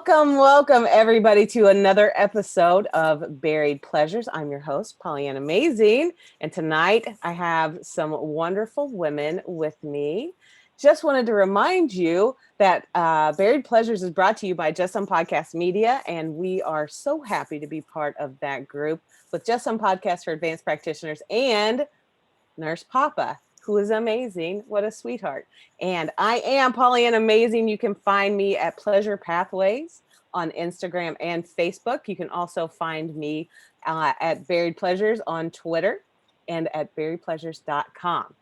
Welcome everybody to another episode of Buried Pleasures. I'm your host, Pollyanna Amazing, and tonight I have some wonderful women with me. Just wanted to remind you that Buried Pleasures is brought to you by Just Some Podcast Media, and we are so happy to be part of that group with Just Some Podcasts for Advanced Practitioners and Nurse Papa, who is amazing. What a sweetheart. And I am Pollyanna Amazing. You can find me at Pleasure Pathways on Instagram and Facebook. You can also find me at Buried Pleasures on Twitter and at buriedpleasures.com.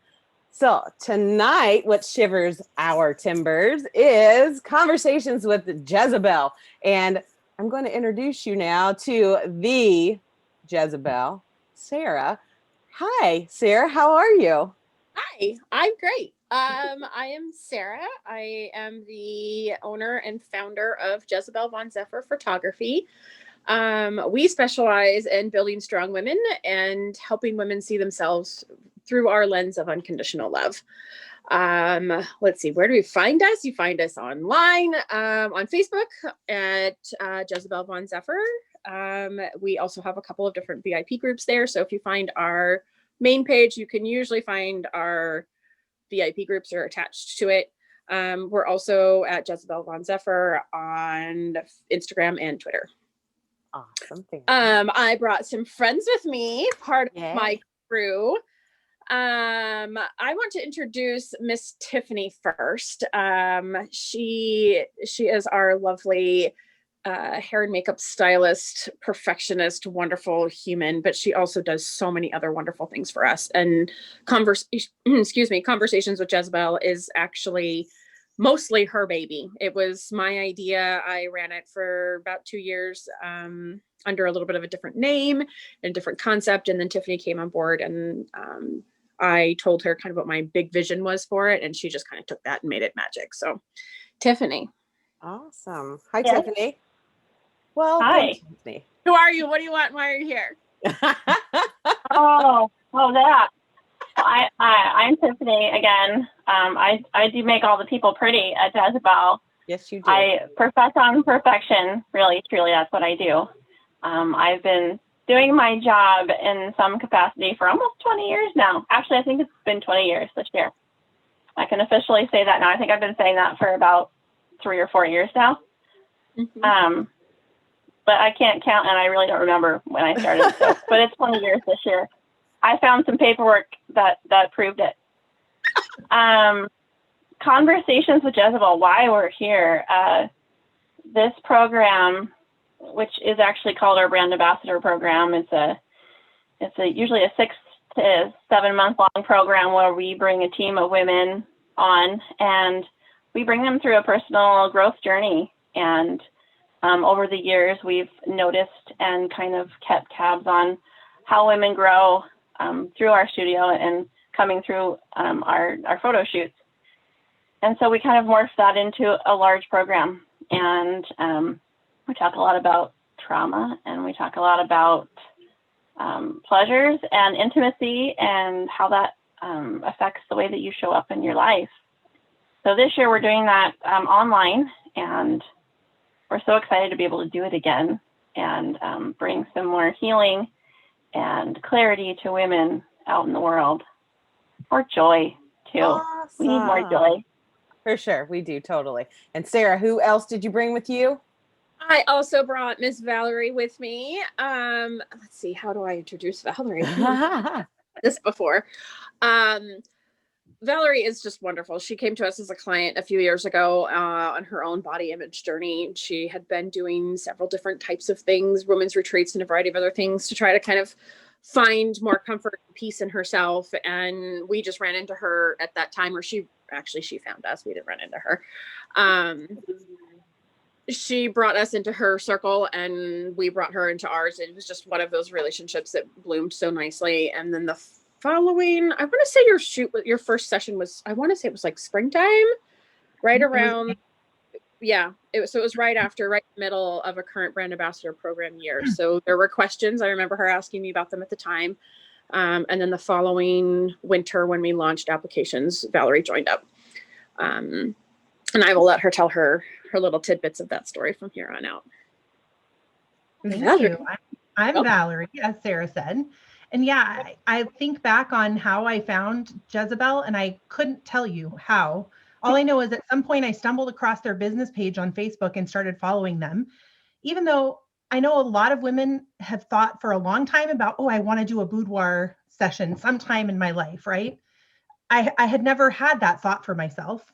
So tonight, what shivers our timbers is Conversations with Jezebel. And I'm going to introduce you now to the Jezebel, Sarah. Hi, Sarah. How are you? Hi, I'm great. I am Sarah. I am the owner and founder of Jezebel Von Zephyr Photography. We specialize in building strong women and helping women see themselves through our lens of unconditional love. Let's see, where do we find us? You find us online, on Facebook at Jezebel Von Zephyr. We also have a couple of different VIP groups there. So if you find our main page, you can usually find our VIP groups are attached to it. We're also at Jezebel Von Zephyr on Instagram and Twitter. Awesome. I brought some friends with me, part of my crew. I want to introduce Miss Tiffany first. She is our lovely hair and makeup stylist, perfectionist, wonderful human, but she also does so many other wonderful things for us. And Conversations with Jezebel is actually mostly her baby. It was my idea. I ran it for about 2 years under a little bit of a different name and different concept. And then Tiffany came on board, and I told her kind of what my big vision was for it. And she just kind of took that and made it magic. So Tiffany. Awesome. Hi, yes. Tiffany. Well, hi. Tiffany. Who are you? What do you want? Why are you here? That. I'm Tiffany again. I do make all the people pretty at Jezebel. Yes, you do. I profess on perfection. Really, truly, that's what I do. I've been doing my job in some capacity for almost 20 years now. Actually, I think it's been 20 years this year. I can officially say that now. I think I've been saying that for about 3 or 4 years now. Mm-hmm. But I can't count, and I really don't remember when I started. So, but it's 20 years this year. I found some paperwork that proved it. Conversations with Jezebel, why we're here. This program, which is actually called our Brand Ambassador Program, it's usually a 6 to 7 month long program where we bring a team of women on, and we bring them through a personal growth journey. And over the years, we've noticed and kind of kept tabs on how women grow through our studio and coming through our photo shoots. And so we kind of morphed that into a large program. And we talk a lot about trauma, and we talk a lot about pleasures and intimacy and how that affects the way that you show up in your life. So this year we're doing that online, and we're so excited to be able to do it again and bring some more healing and clarity to women out in the world. Or joy, too. Awesome. We need more joy. For sure, we do, totally. And Sarah, who else did you bring with you? I also brought Miss Valerie with me. Let's see, how do I introduce Valerie? This before. Valerie is just wonderful. She came to us as a client a few years ago on her own body image journey. She had been doing several different types of things, women's retreats and a variety of other things to try to kind of find more comfort and peace in herself. And we just ran into her at that time, or she found us. We didn't run into her. She brought us into her circle, and we brought her into ours. It was just one of those relationships that bloomed so nicely. And then the following, I want to say your first session was, I want to say it was like springtime, right around, yeah. It was right in the middle of a current brand ambassador program year. So there were questions. I remember her asking me about them at the time. And then the following winter, when we launched applications, Valerie joined up. And I will let her tell her her little tidbits of that story from here on out. Thank Valerie. you. I'm Valerie, as Sarah said. And yeah, I think back on how I found Jezebel, and I couldn't tell you how. All I know is at some point I stumbled across their business page on Facebook and started following them. Even though I know a lot of women have thought for a long time about, oh, I want to do a boudoir session sometime in my life, right? I had never had that thought for myself.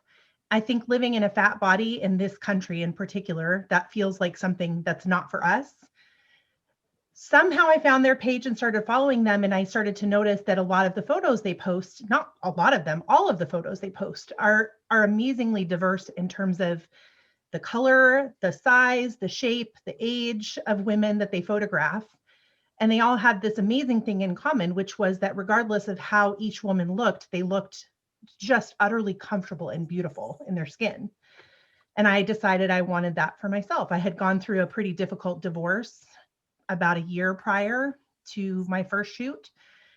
I think living in a fat body in this country in particular, that feels like something that's not for us. Somehow I found their page and started following them, and I started to notice that a lot of the photos they post, not a lot of them, all of the photos they post are amazingly diverse in terms of the color, the size, the shape, the age of women that they photograph. And they all had this amazing thing in common, which was that regardless of how each woman looked, they looked just utterly comfortable and beautiful in their skin. And I decided I wanted that for myself. I had gone through a pretty difficult divorce about a year prior to my first shoot.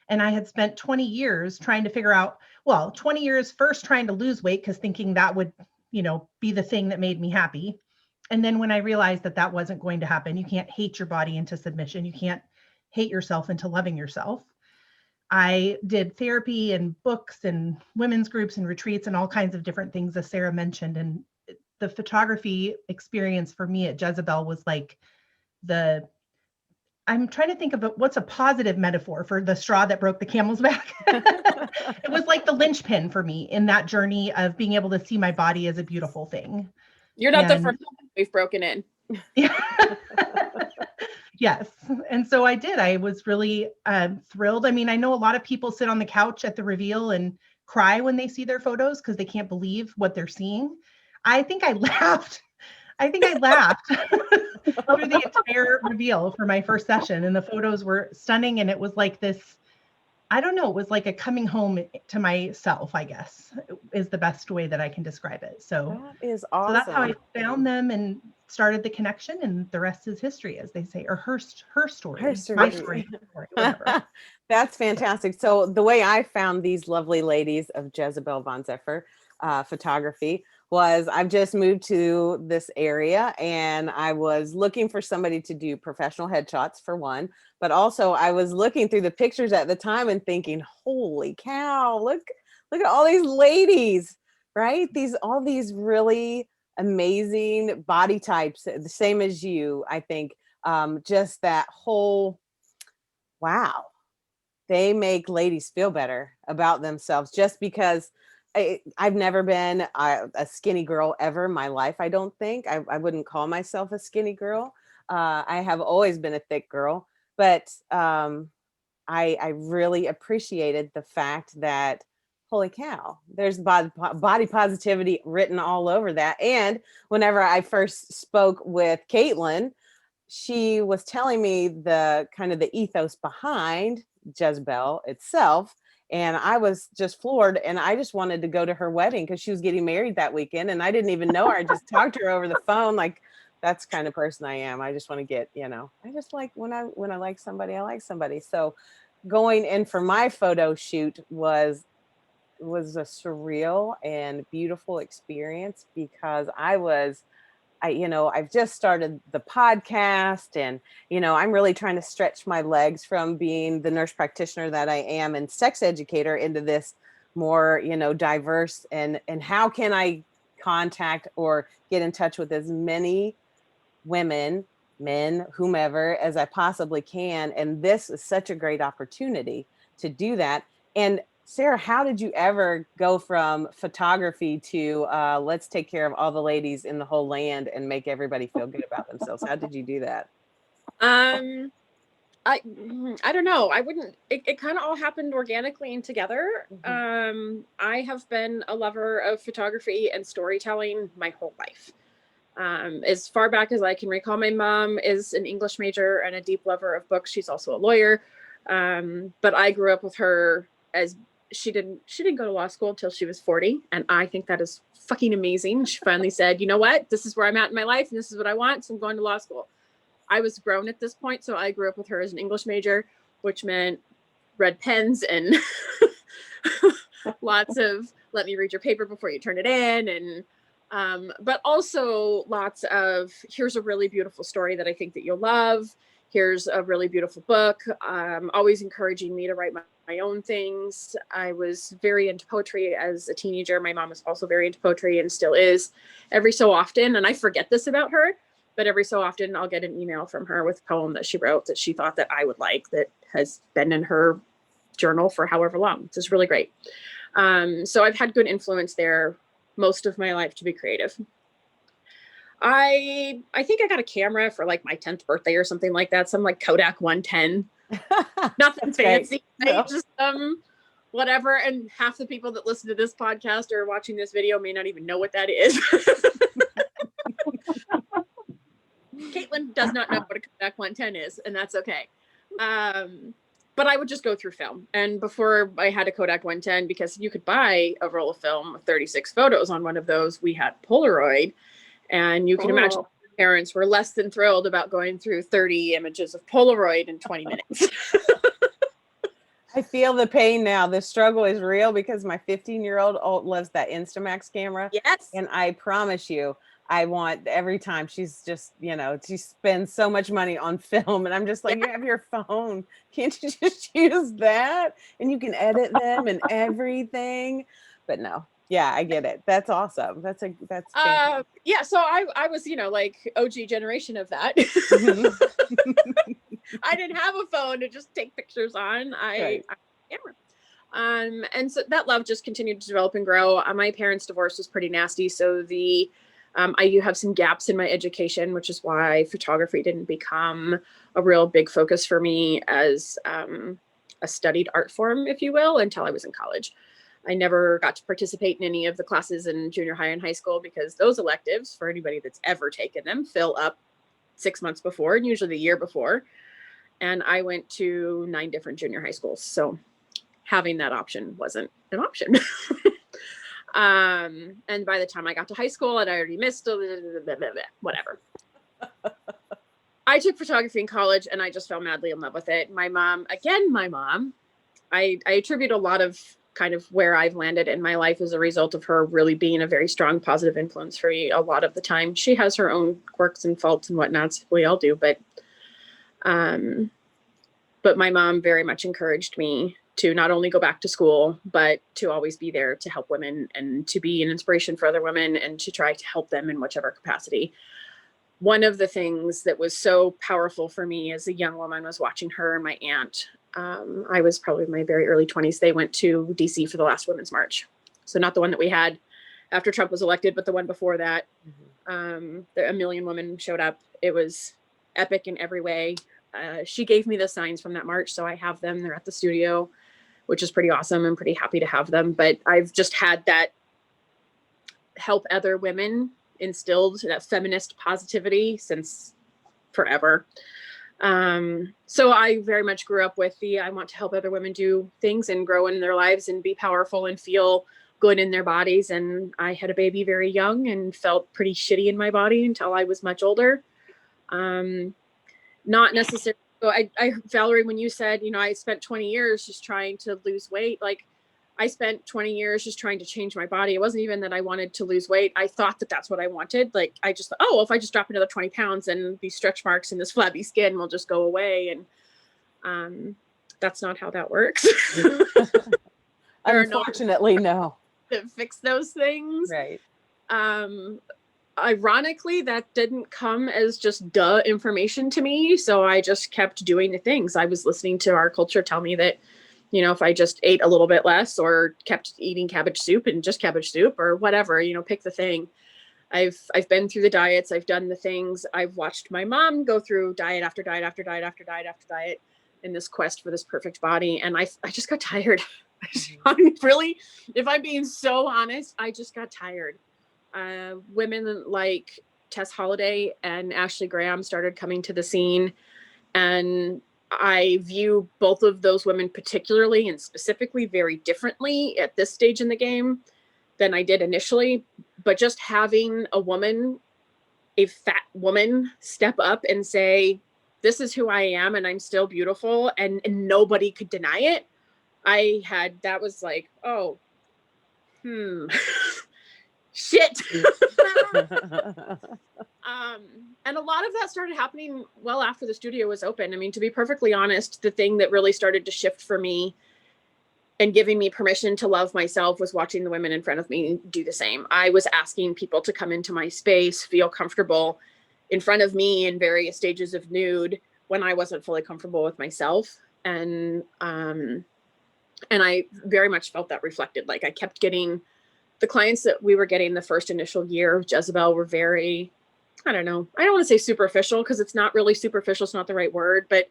And I had spent 20 years trying to figure out, 20 years first trying to lose weight because thinking that would, be the thing that made me happy. And then when I realized that that wasn't going to happen, you can't hate your body into submission. You can't hate yourself into loving yourself. I did therapy and books and women's groups and retreats and all kinds of different things, as Sarah mentioned. And the photography experience for me at Jezebel was like I'm trying to think of what's a positive metaphor for the straw that broke the camel's back. It was like the linchpin for me in that journey of being able to see my body as a beautiful thing. You're not the first one we've broken in. Yeah. Yes. And so I did. I was really thrilled. I mean, I know a lot of people sit on the couch at the reveal and cry when they see their photos because they can't believe what they're seeing. I think I laughed through the entire reveal for my first session, and the photos were stunning. And it was like this, I don't know, it was like a coming home to myself, I guess, is the best way that I can describe it. So that is awesome. So that's how I found them and started the connection, and the rest is history, as they say, or her story. My story, whatever. That's fantastic. So the way I found these lovely ladies of Jezebel Von Zephyr photography was I've just moved to this area, and I was looking for somebody to do professional headshots for one, but also I was looking through the pictures at the time and thinking, holy cow, look at all these ladies, right? All these really amazing body types, the same as you, I think. Just that whole, wow, they make ladies feel better about themselves just because I've never been a skinny girl ever in my life. I don't think I wouldn't call myself a skinny girl. I have always been a thick girl, but I really appreciated the fact that, holy cow, there's body positivity written all over that. And whenever I first spoke with Caitlin, she was telling me the kind of the ethos behind Jezebel itself. And I was just floored, and I just wanted to go to her wedding because she was getting married that weekend, and I didn't even know her. I just talked to her over the phone. Like, that's the kind of person I am. I just want to get, I just like when I like somebody, I like somebody. So going in for my photo shoot was a surreal and beautiful experience because I've just started the podcast, and, I'm really trying to stretch my legs from being the nurse practitioner that I am and sex educator into this more, diverse, and how can I contact or get in touch with as many women, men, whomever, as I possibly can. And this is such a great opportunity to do that. And Sarah, how did you ever go from photography to let's take care of all the ladies in the whole land and make everybody feel good about themselves? How did you do that? I don't know. It kind of all happened organically and together. Mm-hmm. I have been a lover of photography and storytelling my whole life. As far back as I can recall, my mom is an English major and a deep lover of books. She's also a lawyer. But I grew up with her as she didn't go to law school until she was 40. And I think that is fucking amazing. She finally said, you know what, this is where I'm at in my life, and this is what I want. So I'm going to law school. I was grown at this point. So I grew up with her as an English major, which meant red pens and lots of, let me read your paper before you turn it in, and But also lots of, here's a really beautiful story that I think that you'll love. Here's a really beautiful book. Always encouraging me to write my own things. I was very into poetry as a teenager. My mom was also very into poetry and still is every so often. And I forget this about her, but every so often I'll get an email from her with a poem that she wrote that she thought that I would like, that has been in her journal for however long. This is really great. So I've had good influence there most of my life to be creative. I think I got a camera for like my 10th birthday or something like that. Some like Kodak 110. Nothing fancy. No. Just whatever. And half the people that listen to this podcast or watching this video may not even know what that is. Caitlin does not know what a Kodak 110 is, and that's okay. But I would just go through film. And before I had a Kodak 110, because you could buy a roll of film with 36 photos on one of those, we had Polaroid. And you can imagine parents were less than thrilled about going through 30 images of Polaroid in 20 minutes. I feel the pain now. The struggle is real because my 15-year-old loves that Instamax camera. Yes. And I promise you, I want every time she's just, she spends so much money on film. And I'm just like, you have your phone. Can't you just use that? And you can edit them and everything. But no. Yeah, I get it. That's awesome. That's yeah. So I was, like OG generation of that. Mm-hmm. I didn't have a phone to just take pictures on. I camera. And so that love just continued to develop and grow. My parents' divorce was pretty nasty. So I do have some gaps in my education, which is why photography didn't become a real big focus for me as a studied art form, if you will, until I was in college. I never got to participate in any of the classes in junior high and high school because those electives, for anybody that's ever taken them, fill up 6 months before and usually the year before. And I went to 9 different junior high schools. So having that option wasn't an option. And by the time I got to high school, I'd already missed whatever. I took photography in college and I just fell madly in love with it. My mom, I attribute a lot of kind of where I've landed in my life as a result of her really being a very strong positive influence for me a lot of the time. She has her own quirks and faults and whatnots. We all do, but my mom very much encouraged me to not only go back to school, but to always be there to help women and to be an inspiration for other women and to try to help them in whichever capacity. One of the things that was so powerful for me as a young woman was watching her and my aunt. I was probably in my very early 20s. They went to DC for the last Women's March. So not the one that we had after Trump was elected, but the one before that. Mm-hmm. 1 million women showed up. It was epic in every way. She gave me the signs from that march, so I have them. They're at the studio, which is pretty awesome. I'm pretty happy to have them. But I've just had that help other women instilled, that feminist positivity since forever. So I very much grew up with I want to help other women do things and grow in their lives and be powerful and feel good in their bodies. And I had a baby very young and felt pretty shitty in my body until I was much older. Not necessarily. So Valerie, when you said, I spent 20 years just trying to lose weight, like I spent 20 years just trying to change my body. It wasn't even that I wanted to lose weight. I thought that that's what I wanted. Like I just thought, if I just drop another 20 pounds and these stretch marks and this flabby skin will just go away. And that's not how that works. Unfortunately, no. To fix those things. Right. Ironically, that didn't come as just information to me. So I just kept doing the things. I was listening to our culture tell me that, if I just ate a little bit less or kept eating cabbage soup and just cabbage soup or whatever, pick the thing. I've been through the diets. I've done the things. I've watched my mom go through diet after diet after diet after diet after diet in this quest for this perfect body. And I just got tired. Really, if I'm being so honest, I just got tired. Women like Tess Holliday and Ashley Graham started coming to the scene, and I view both of those women particularly and specifically very differently at this stage in the game than I did initially. But just having a fat woman, step up and say, this is who I am and I'm still beautiful, and nobody could deny it. That was like, shit. And a lot of that started happening well after the studio was open. I mean, to be perfectly honest, the thing that really started to shift for me and giving me permission to love myself was watching the women in front of me do the same. I was asking people to come into my space, feel comfortable in front of me in various stages of nude when I wasn't fully comfortable with myself. And I very much felt that reflected. Like, I kept getting the clients that we were getting the first initial year of Jezebel were very, I don't know, I don't want to say superficial, because it's not really superficial. It's not the right word, but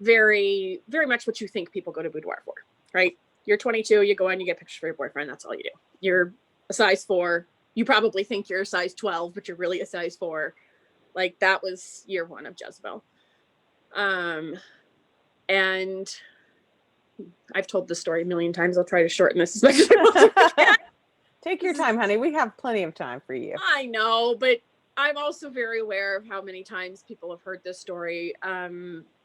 very, very much what you think people go to boudoir for, right? You're 22, you go in, you get pictures for your boyfriend. That's all you do. You're a size 4. You probably think you're a size 12, but you're really a size 4. Like, that was year 1 of Jezebel. And I've told this story a million times. I'll try to shorten this as much as I can. Take your time, honey. We have plenty of time for you. I know, but I'm also very aware of how many times people have heard this story.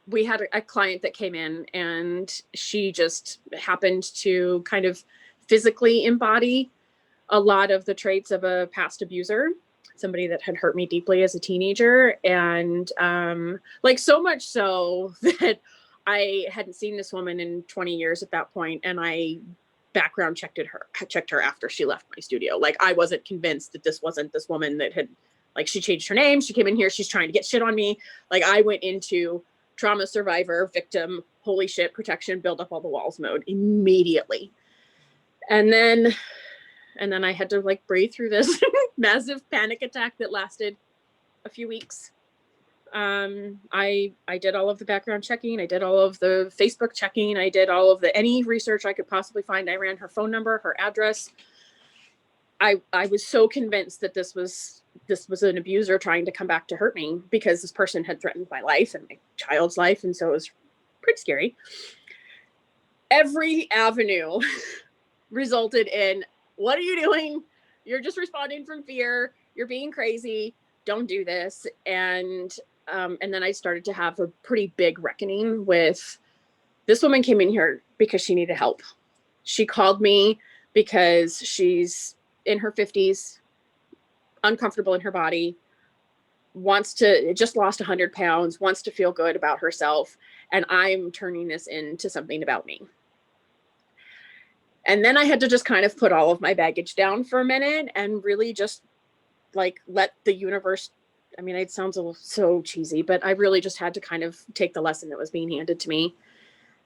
We had a client that came in, and she just happened to kind of physically embody a lot of the traits of a past abuser, somebody that had hurt me deeply as a teenager. And like, so much so that I hadn't seen this woman in 20 years at that point, and I background checked her after she left my studio. Like, I wasn't convinced that this wasn't this woman that had, like, she changed her name. She came in here. She's trying to get shit on me. Like, I went into trauma survivor, victim, holy shit, protection, build up all the walls mode immediately. And then I had to, like, breathe through this massive panic attack that lasted a few weeks. I did all of the background checking. I did all of the Facebook checking. I did all of any research I could possibly find. I ran her phone number, her address. I was so convinced that this was an abuser trying to come back to hurt me, because this person had threatened my life and my child's life. And so it was pretty scary. Every avenue resulted in, what are you doing? You're just responding from fear. You're being crazy. Don't do this. And then I started to have a pretty big reckoning with, this woman came in here because she needed help. She called me because she's in her 50s, uncomfortable in her body, just lost 100 pounds, wants to feel good about herself. And I'm turning this into something about me. And then I had to just kind of put all of my baggage down for a minute and really just, like, let the universe, I mean, it sounds so cheesy, but I really just had to kind of take the lesson that was being handed to me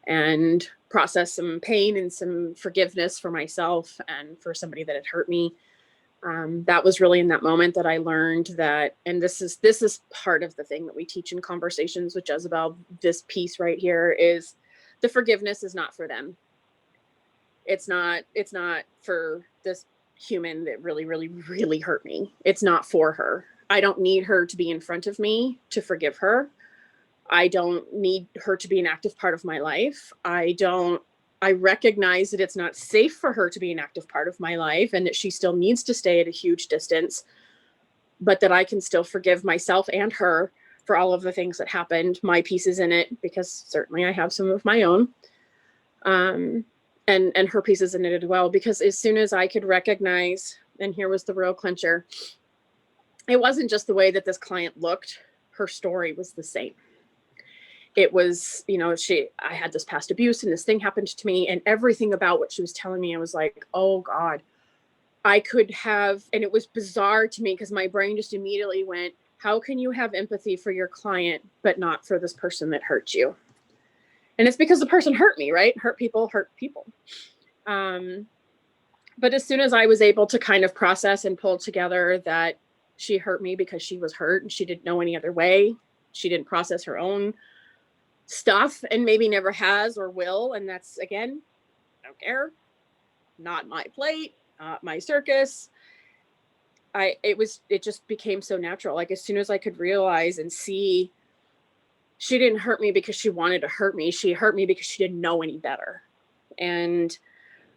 and process some pain and some forgiveness for myself and for somebody that had hurt me. That was really in that moment that I learned that, and this is part of the thing that we teach in Conversations with Jezebel. This piece right here is, the forgiveness is not for them. It's not for this human that really, really, really hurt me. It's not for her. I don't need her to be in front of me to forgive her. I don't need her to be an active part of my life. I recognize that it's not safe for her to be an active part of my life, and that she still needs to stay at a huge distance, but that I can still forgive myself and her for all of the things that happened, my pieces in it, because certainly I have some of my own, and her pieces in it as well. Because as soon as I could recognize, and here was the real clincher, it wasn't just the way that this client looked, her story was the same. It was, I had this past abuse and this thing happened to me, and everything about what she was telling me, I was like, oh God, I could have, and it was bizarre to me because my brain just immediately went, how can you have empathy for your client, but not for this person that hurt you? And it's because the person hurt me, right? Hurt people. But as soon as I was able to kind of process and pull together that she hurt me because she was hurt and she didn't know any other way, she didn't process her own stuff and maybe never has or will. And that's, again, I don't care. Not my plate, not my circus. It just became so natural. Like, as soon as I could realize and see, she didn't hurt me because she wanted to hurt me. She hurt me because she didn't know any better. And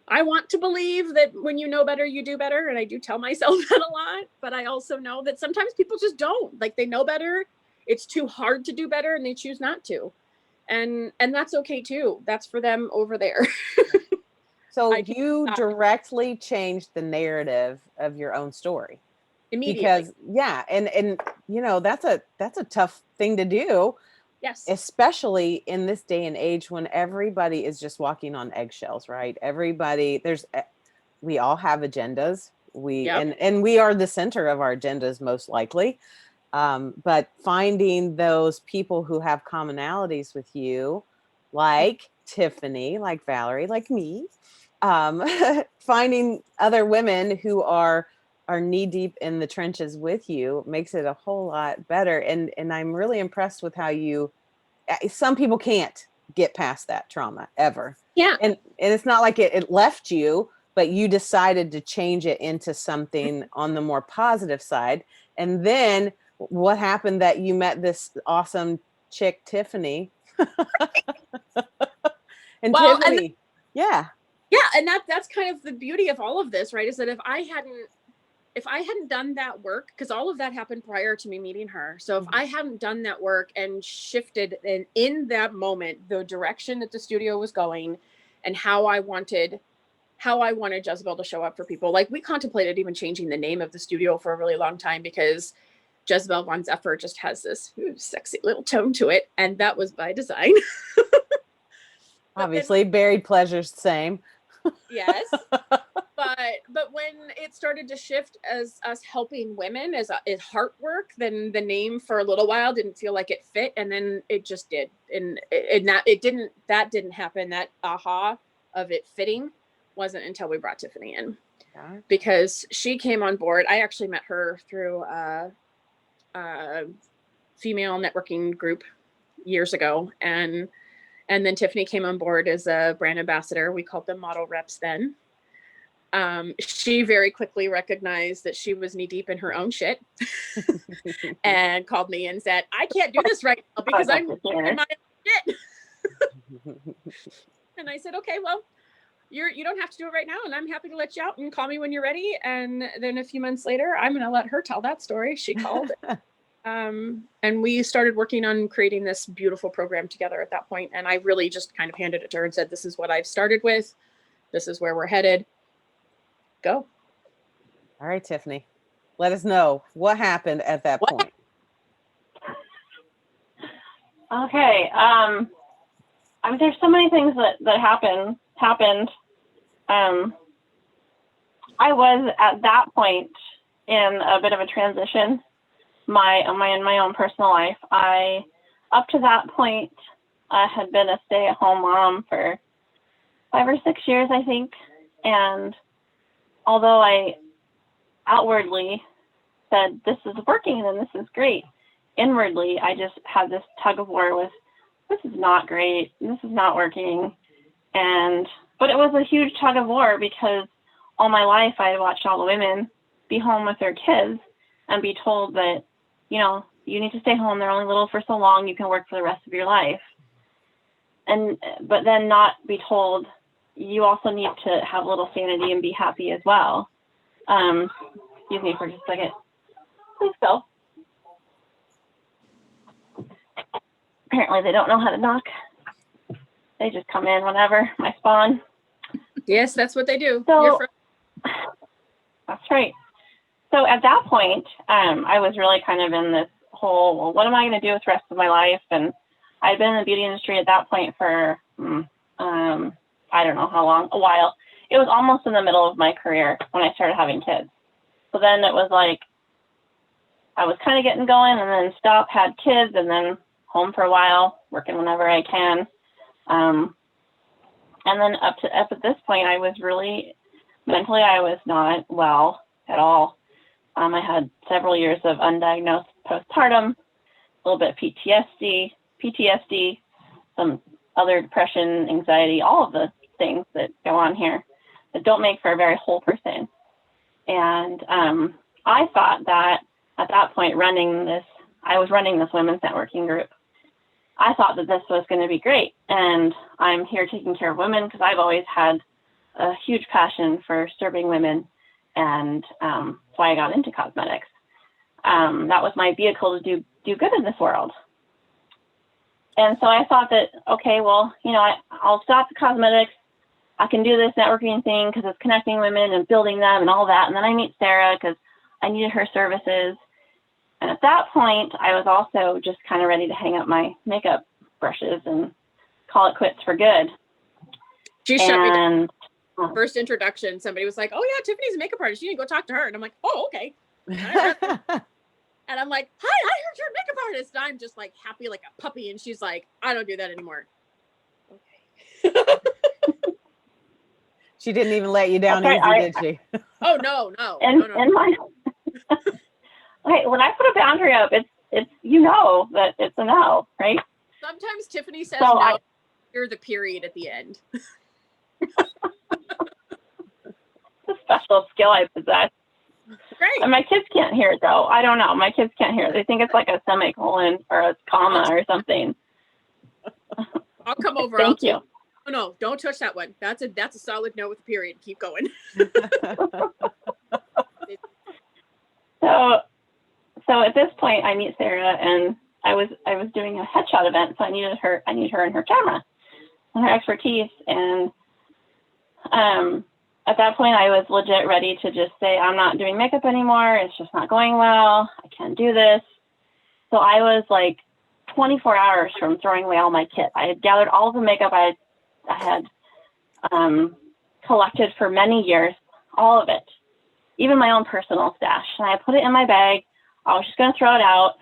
I want to believe that when you know better, you do better. And I do tell myself that a lot, but I also know that sometimes people just don't. Like, they know better. It's too hard to do better and they choose not to. And that's okay too. That's for them over there. So you directly changed the narrative of your own story. Immediately. Because and that's a tough thing to do. Yes. Especially in this day and age when everybody is just walking on eggshells, right? We all have agendas. And we are the center of our agendas most likely. But finding those people who have commonalities with you, like Tiffany, like Valerie, like me, finding other women who are knee deep in the trenches with you makes it a whole lot better. And I'm really impressed with how some people can't get past that trauma ever. Yeah. And it's not like it left you, but you decided to change it into something on the more positive side. And then what happened that you met this awesome chick, Tiffany. And Tiffany, yeah, and that's kind of the beauty of all of this, right? Is that if I hadn't done that work, because all of that happened prior to me meeting her. So if I hadn't done that work and shifted in that moment the direction that the studio was going and how I wanted Jezebel to show up for people. Like, we contemplated even changing the name of the studio for a really long time because Jezebel Von Zephyr just has this sexy little tone to it. And that was by design. Obviously, Buried Pleasures, same. Yes. But when it started to shift as us helping women as heart work, then the name for a little while didn't feel like it fit. And then it just did. And that didn't happen. That aha of it fitting wasn't until we brought Tiffany in. Yeah. Because she came on board. I actually met her through a female networking group years ago. And then Tiffany came on board as a brand ambassador. We called them model reps then. She very quickly recognized that she was knee deep in her own shit and called me and said, I can't do this right now because I'm in my shit. And I said, okay, well, you don't have to do it right now. And I'm happy to let you out and call me when you're ready. And then a few months later, I'm going to let her tell that story. She called. And we started working on creating this beautiful program together at that point. And I really just kind of handed it to her and said, this is what I've started with. This is where we're headed. Go. All right, Tiffany, let us know what happened at that point. Okay. I mean, there's so many things that happened. I was at that point in a bit of a transition. In my own personal life, up to that point, I had been a stay-at-home mom for 5 or 6 years, I think. And although I outwardly said, this is working and this is great, inwardly, I just had this tug of war with, this is not great, this is not working. But it was a huge tug of war because all my life I watched all the women be home with their kids and be told that, you need to stay home. They're only little for so long. You can work for the rest of your life. But then not be told, you also need to have a little sanity and be happy as well. Excuse me for just a second. Please go. Apparently they don't know how to knock. They just come in whenever, my spawn. Yes, that's what they do. So, that's right. So at that point, I was really kind of in this whole, well, what am I going to do with the rest of my life? And I'd been in the beauty industry at that point for, I don't know how long, a while. It was almost in the middle of my career when I started having kids. So then it was like, I was kind of getting going and then stopped, had kids, and then home for a while, working whenever I can. And then up at this point, I was really, mentally, I was not well at all. I had several years of undiagnosed postpartum, a little bit of PTSD, some other depression, anxiety, all of the things that go on here that don't make for a very whole person. And I thought that at that point, I was running this women's networking group. I thought that this was going to be great. And I'm here taking care of women because I've always had a huge passion for serving women. And that's why I got into cosmetics. That was my vehicle to do good in this world. And so I thought that, okay, well, I'll stop the cosmetics. I can do this networking thing because it's connecting women and building them and all that. And then I meet Sarah because I needed her services. And at that point, I was also just kind of ready to hang up my makeup brushes and call it quits for good. She shut me down. First introduction, somebody was like, "Oh yeah, Tiffany's a makeup artist. You need to go talk to her." And I'm like, "Oh, okay." And I'm like, "Hi, I heard you're a makeup artist." And I'm just like happy like a puppy. And she's like, "I don't do that anymore." Okay. She didn't even let you down easy, did she? Oh no. In my okay, when I put a boundary up, it's that it's a no, right? Sometimes Tiffany says no. You're the period at the end. It's a special skill I possess. Great. And my kids can't hear it though. I don't know. My kids can't hear it. They think it's like a semicolon or a comma or something. I'll come over. Thank you. Oh no, don't touch that one. That's a solid no with a period. Keep going. So at this point I meet Sarah, and I was doing a headshot event, so I need her and her camera and her expertise. And at that point I was legit ready to just say, I'm not doing makeup anymore. It's just not going well. I can't do this. So I was like 24 hours from throwing away all my kit. I had gathered all of the makeup I had collected for many years, all of it, even my own personal stash. And I put it in my bag. I was just going to throw it out.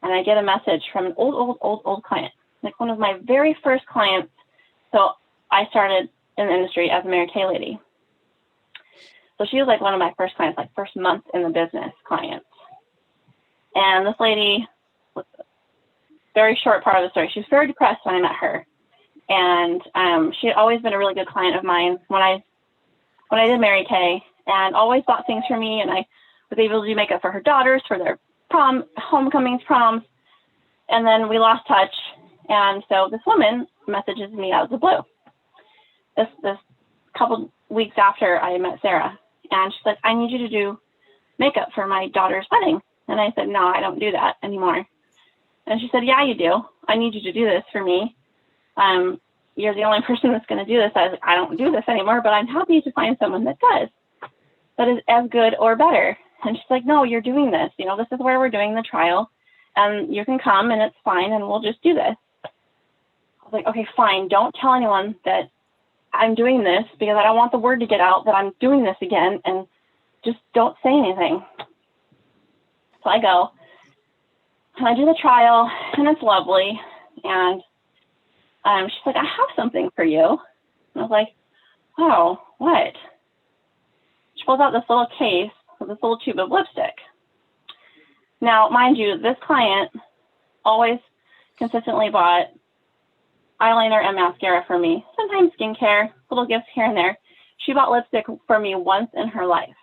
And I get a message from an old client, like one of my very first clients. So I started in the industry as a Mary Kay lady. So she was like one of my first clients, like first month in the business clients. And this lady, very short part of the story, she was very depressed when I met her. And she had always been a really good client of mine when I did Mary Kay, and always bought things for me. And I was able to do makeup for her daughters for their homecomings, proms. And then we lost touch. And so this woman messages me out of the blue. This couple weeks after I met Sarah, and she's like, I need you to do makeup for my daughter's wedding. And I said, no, I don't do that anymore. And she said, yeah, you do. I need you to do this for me. You're the only person that's going to do this. I was like, I don't do this anymore, but I'm happy to find someone that does, that is as good or better. And she's like, no, you're doing this. This is where we're doing the trial, and you can come and it's fine, and we'll just do this. I was like, okay, fine. Don't tell anyone that I'm doing this, because I don't want the word to get out that I'm doing this again, and just don't say anything. So I go and I do the trial, and it's lovely. And she's like, I have something for you. And I was like, oh, what? She pulls out this little case with this little tube of lipstick. Now, mind you, this client always consistently bought eyeliner and mascara for me, sometimes skincare, little gifts here and there. She bought lipstick for me once in her life.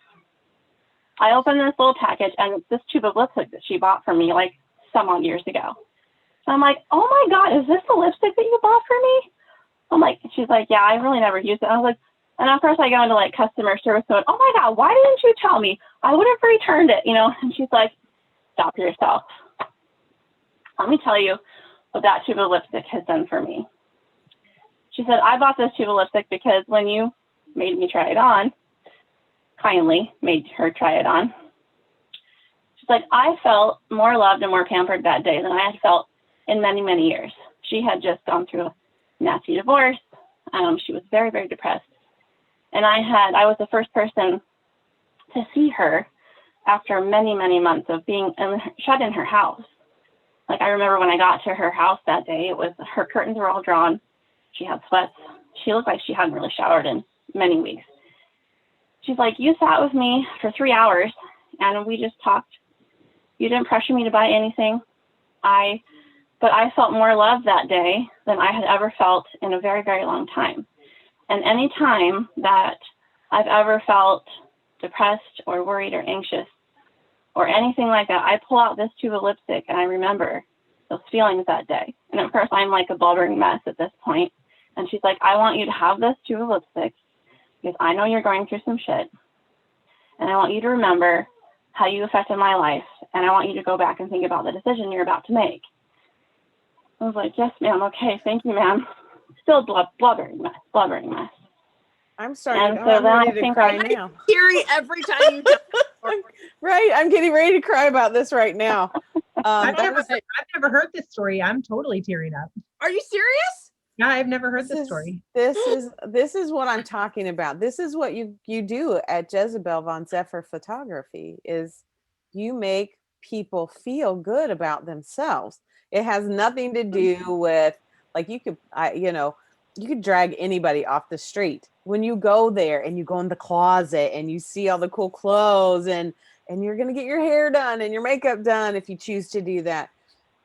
I opened this little package, and it's this tube of lipstick that she bought for me like some odd years ago. So I'm like, oh my God, is this the lipstick that you bought for me? I'm like, she's like, yeah, I really never used it. I was like, and of course I go into like customer service mode. Oh my God, why didn't you tell me? I would have returned it, And she's like, stop yourself. Let me tell you what that tube of lipstick has done for me. She said, I bought this tube of lipstick because when you made me try it on, kindly made her try it on, she's like, I felt more loved and more pampered that day than I had felt in many, many years. She had just gone through a nasty divorce. She was very, very depressed. And I was the first person to see her after many, many months of being shut in her house. Like, I remember when I got to her house that day, her curtains were all drawn. She had sweats. She looked like she hadn't really showered in many weeks. She's like, you sat with me for 3 hours and we just talked. You didn't pressure me to buy anything. But I felt more love that day than I had ever felt in a very, very long time. And any time that I've ever felt depressed or worried or anxious or anything like that, I pull out this tube of lipstick and I remember those feelings that day. And of course, I'm like a blubbering mess at this point. And she's like, I want you to have this tube of lipstick because I know you're going through some shit. And I want you to remember how you affected my life. And I want you to go back and think about the decision you're about to make. I was like, yes, ma'am. Okay. Thank you, ma'am. Still blubbering mess. I'm starting. And so I'm then I ready to think cry I- now. Teary every time you tell me. Right, I'm getting ready to cry about this right now. I've That never, was I've never heard this story. I'm totally tearing up. Are you serious? Yeah, I've never heard this story. This is what I'm talking about. This is what you do at Jezebel Von Zephyr Photography is you make people feel good about themselves. It has nothing to do with like you could drag anybody off the street. When you go there and you go in the closet and you see all the cool clothes and you're going to get your hair done and your makeup done if you choose to do that.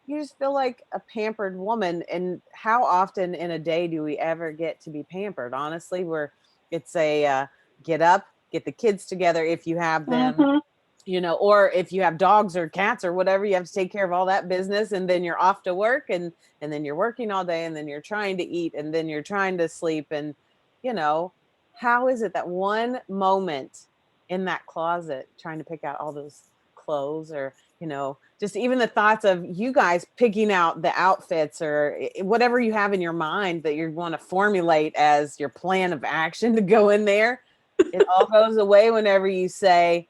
You just feel like a pampered woman. And how often in a day do we ever get to be pampered? Honestly, it's a get up, get the kids together if you have them, or if you have dogs or cats or whatever, you have to take care of all that business, and then you're off to work, and then you're working all day, and then you're trying to eat, and then you're trying to sleep. And how is it that one moment in that closet trying to pick out all those clothes, or just even the thoughts of you guys picking out the outfits or whatever you have in your mind that you want to formulate as your plan of action to go in there, it all goes away whenever you say,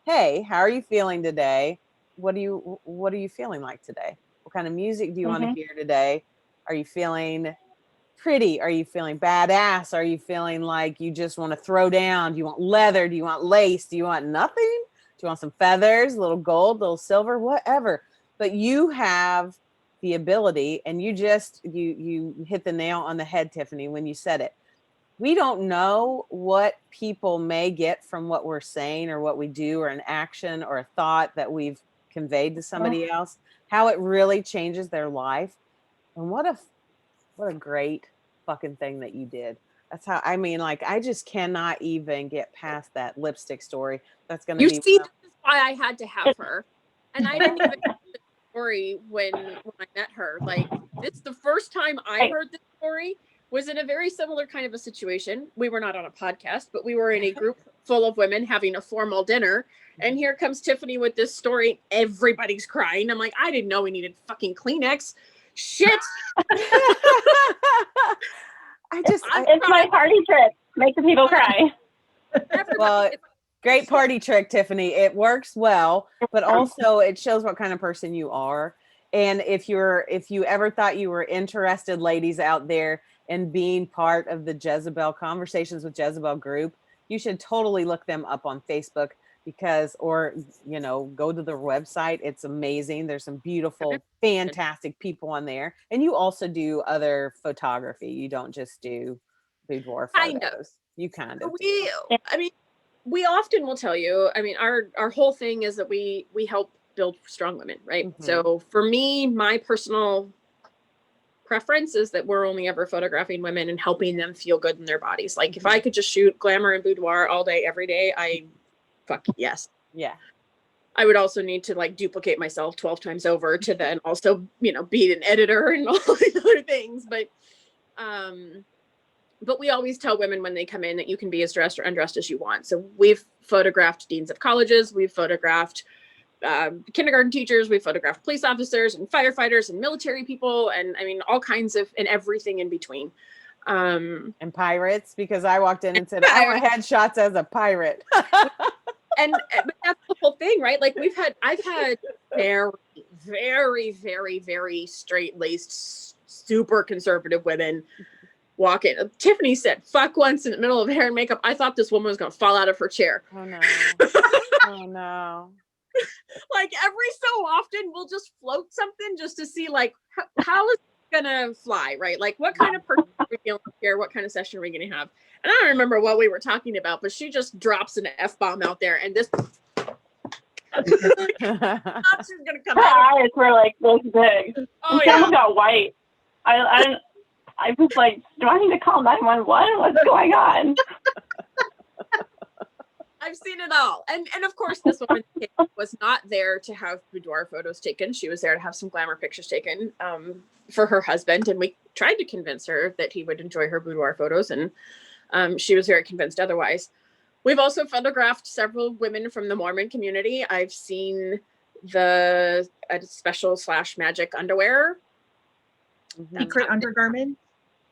hey, how are you feeling today? What are you feeling like today? What kind of music do you want to hear today? Are you feeling pretty? Are you feeling badass? Are you feeling like you just want to throw down? Do you want leather? Do you want lace? Do you want nothing? Do you want some feathers, a little gold, a little silver, whatever? But you have the ability, and you hit the nail on the head, Tiffany, when you said it. We don't know what people may get from what we're saying or what we do or an action or a thought that we've conveyed to somebody else, how it really changes their life. And what a great fucking thing that you did. That's how, I just cannot even get past that lipstick story. That's going to be. You see, this is why I had to have her. And I didn't even know the story when I met her. Like, this, the first time I heard this story was in a very similar kind of a situation. We were not on a podcast, but we were in a group full of women having a formal dinner. And here comes Tiffany with this story. Everybody's crying. I'm like, I didn't know we needed fucking Kleenex. Shit. It's my party trick. Make the people cry. Well, great party trick, Tiffany. It works well, but also it shows what kind of person you are. And if you ever thought you were interested, ladies out there, in being part of the Jezebel Conversations with Jezebel group, you should totally look them up on Facebook or go to their website. It's amazing. There's some beautiful, fantastic people on there. And you also do other photography. You don't just do boudoir photos. Kind of. You kind of we often will tell you, our whole thing is that we help build strong women, right? Mm-hmm. So for me, my personal preference is that we're only ever photographing women and helping them feel good in their bodies. Like, if I could just shoot glamour and boudoir all day, every day, yes. Yeah. I would also need to duplicate myself 12 times over to then also, be an editor and all these other things. But we always tell women when they come in that you can be as dressed or undressed as you want. So we've photographed deans of colleges. We've photographed kindergarten teachers. We've photographed police officers and firefighters and military people. And all kinds of, and everything in between. And pirates, because I walked in and said, I want headshots as a pirate. And that's the whole thing, right? Like, I've had very, very, very, very straight-laced, super conservative women walk in. Tiffany said, fuck once in the middle of hair and makeup. I thought this woman was going to fall out of her chair. Oh, no. Oh, no. Like, every so often, we'll just float something just to see, how is it going to fly, right? Like, what kind of person are we feeling here? What kind of session are we going to have? And I don't remember what we were talking about, but she just drops an F-bomb out there, and this she's gonna come out. Her eyes were like this big. Oh, she almost got white. I was like, do I need to call 911? What's going on? I've seen it all. And of course, this woman was not there to have boudoir photos taken. She was there to have some glamour pictures taken for her husband. And we tried to convince her that he would enjoy her boudoir photos. And she was very convinced otherwise. We've also photographed several women from the Mormon community. I've seen the special / magic underwear. Secret undergarment?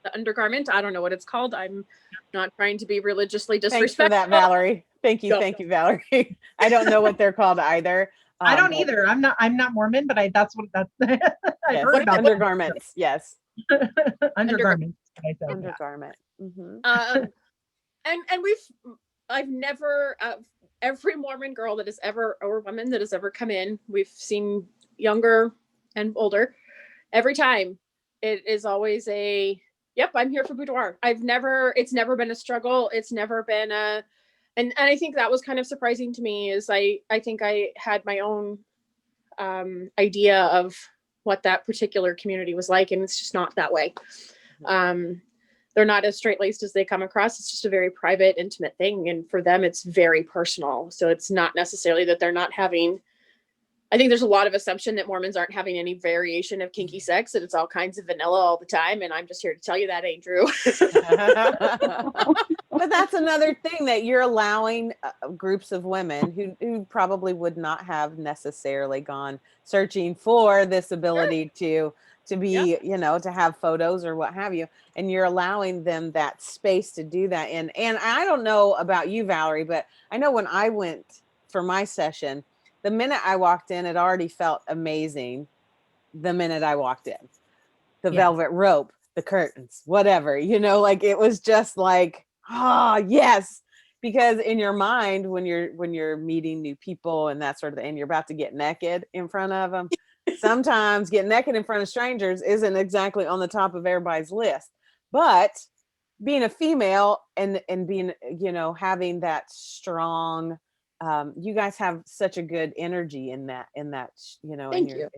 the undergarment. I don't know what it's called. I'm not trying to be religiously Thanks for disrespectful. that, Valerie. Thank you, Valerie. I don't know what they're called either. I don't either. I'm not Mormon, but that's I yes, heard about undergarments. Yes, undergarments. Undergarment. Mm-hmm. And I've never every Mormon girl that has ever, or woman that has ever come in, we've seen younger and older. Every time it is always yep, I'm here for boudoir. It's never been a struggle. It's never been and I think that was kind of surprising to me, is I think I had my own idea of what that particular community was like, and it's just not that way. They're not as straight-laced as they come across. It's just a very private, intimate thing. And for them, it's very personal. So it's not necessarily that they're not having, I think there's a lot of assumption that Mormons aren't having any variation of kinky sex, and it's all kinds of vanilla all the time. And I'm just here to tell you that ain't true. But that's another thing, that you're allowing groups of women who probably would not have necessarily gone searching for this ability to be, to have photos or what have you. And you're allowing them that space to do that. And I don't know about you, Valerie, but I know when I went for my session, the minute I walked in, it already felt amazing. The minute I walked in, the velvet rope, the curtains, whatever, like it was just like, yes. Because in your mind, when you're meeting new people and that sort of thing, and you're about to get naked in front of them, sometimes getting naked in front of strangers isn't exactly on the top of everybody's list. But being a female and being, having that strong, you guys have such a good energy in that, in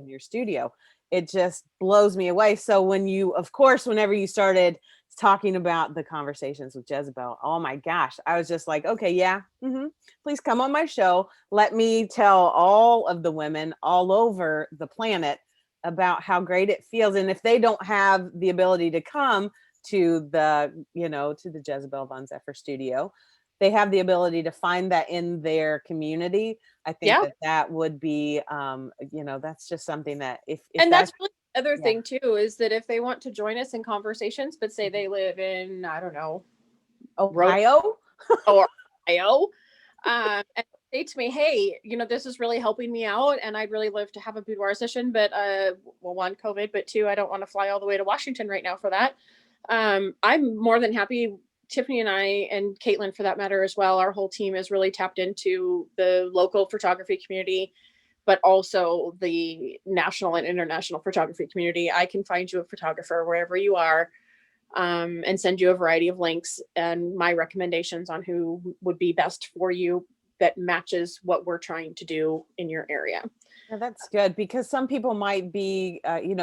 your studio. It just blows me away. So whenever you started talking about the conversations with Jezebel, oh my gosh, I was just like, okay, please come on my show. Let me tell all of the women all over the planet about how great it feels. And if they don't have the ability to come to the Jezebel Von Zephyr studio, they have the ability to find that in their community. I think that would be, that's just something that if and that's really the other thing too, is that if they want to join us in conversations, but say they live in, I don't know, Ohio or Ohio, and say to me, hey, this is really helping me out, and I'd really love to have a boudoir session, but one, COVID, but two, I don't want to fly all the way to Washington right now for that. I'm more than happy. Tiffany and I, and Caitlin for that matter as well, our whole team is really tapped into the local photography community, but also the national and international photography community. I can find you a photographer wherever you are, and send you a variety of links and my recommendations on who would be best for you that matches what we're trying to do in your area. Yeah, that's good, because some people might be,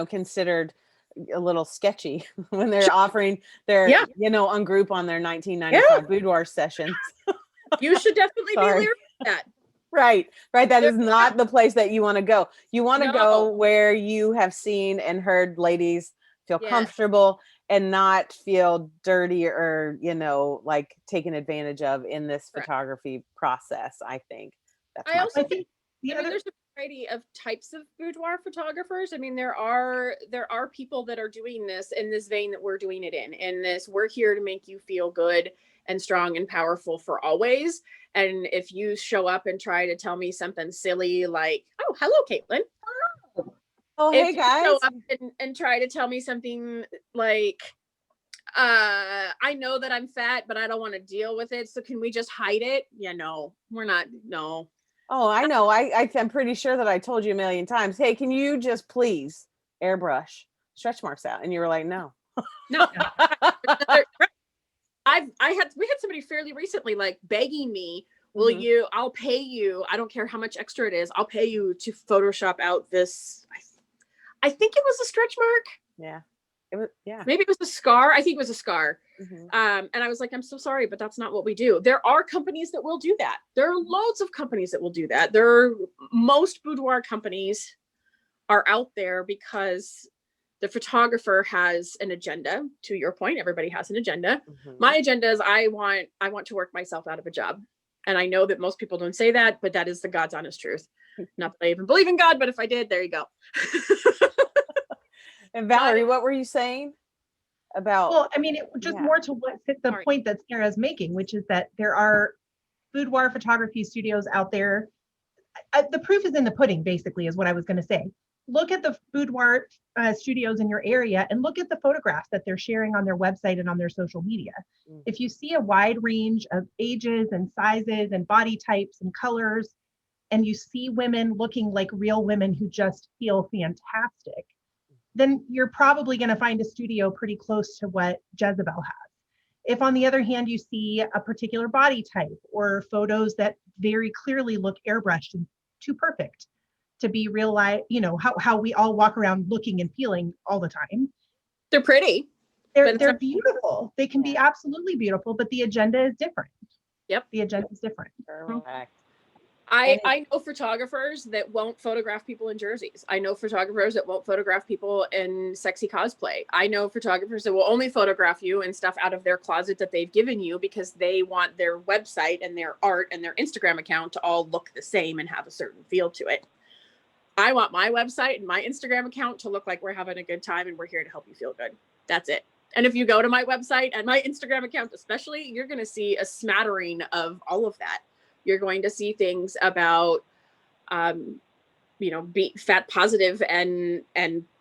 considered a little sketchy when they're offering their, on group on their 1995 boudoir sessions. You should definitely be leery of that. Right. That is not the place that you want to go. You want to go where you have seen and heard ladies feel comfortable and not feel dirty or, like taken advantage of in this photography process. I think that's I think there's a variety of types of boudoir photographers. I mean, there are people that are doing this in this vein that we're doing it in this, we're here to make you feel good and strong and powerful for always. And if you show up and try to tell me something silly like, oh, hello, Caitlin. Oh, hey guys. Show up and try to tell me something like, I know that I'm fat, but I don't want to deal with it. So can we just hide it? Yeah, no, we're not. No. Oh, I know. I'm pretty sure that I told you a million times, hey, can you just please airbrush stretch marks out? And you were like, no. No. We had somebody fairly recently like begging me, I'll pay you. I don't care how much extra it is. I'll pay you to Photoshop out this. I think it was a stretch mark. Yeah. It was, maybe it was a scar. I think it was a scar. And I was like, I'm so sorry, but that's not what we do. There are companies that will do that. There are loads of companies that will do that. Most boudoir companies are out there because the photographer has an agenda. To your point, everybody has an agenda. My agenda is I want to work myself out of a job. And I know that most people don't say that, but that is the God's honest truth. Not that I even believe in God, but if I did, there you go. And Valerie, what were you saying? about. Well, I mean, just Yeah. more to what the point that Sarah's making, which is that there are boudoir photography studios out there. The proof is in the pudding, basically, is what I was going to say. Look at the boudoir studios in your area and look at the photographs that they're sharing on their website and on their social media. If you see a wide range of ages and sizes and body types and colors, and you see women looking like real women who just feel fantastic, then you're probably going to find a studio pretty close to what Jezebel has. If on the other hand, you see a particular body type or photos that very clearly look airbrushed and too perfect to be real life, you know, how we all walk around looking and feeling all the time. They're pretty. They're beautiful. They can be absolutely beautiful, but the agenda is different. Yep. The agenda is different. Correct. I know photographers that won't photograph people in jerseys. I know photographers that won't photograph people in sexy cosplay. I know photographers that will only photograph you in stuff out of their closet that they've given you because they want their website and their art and their Instagram account to all look the same and have a certain feel to it. I want my website and my Instagram account to look like we're having a good time and we're here to help you feel good. That's it. And if you go to my website and my Instagram account especially, you're going to see a smattering of all of that. You're going to see things about, be fat positive and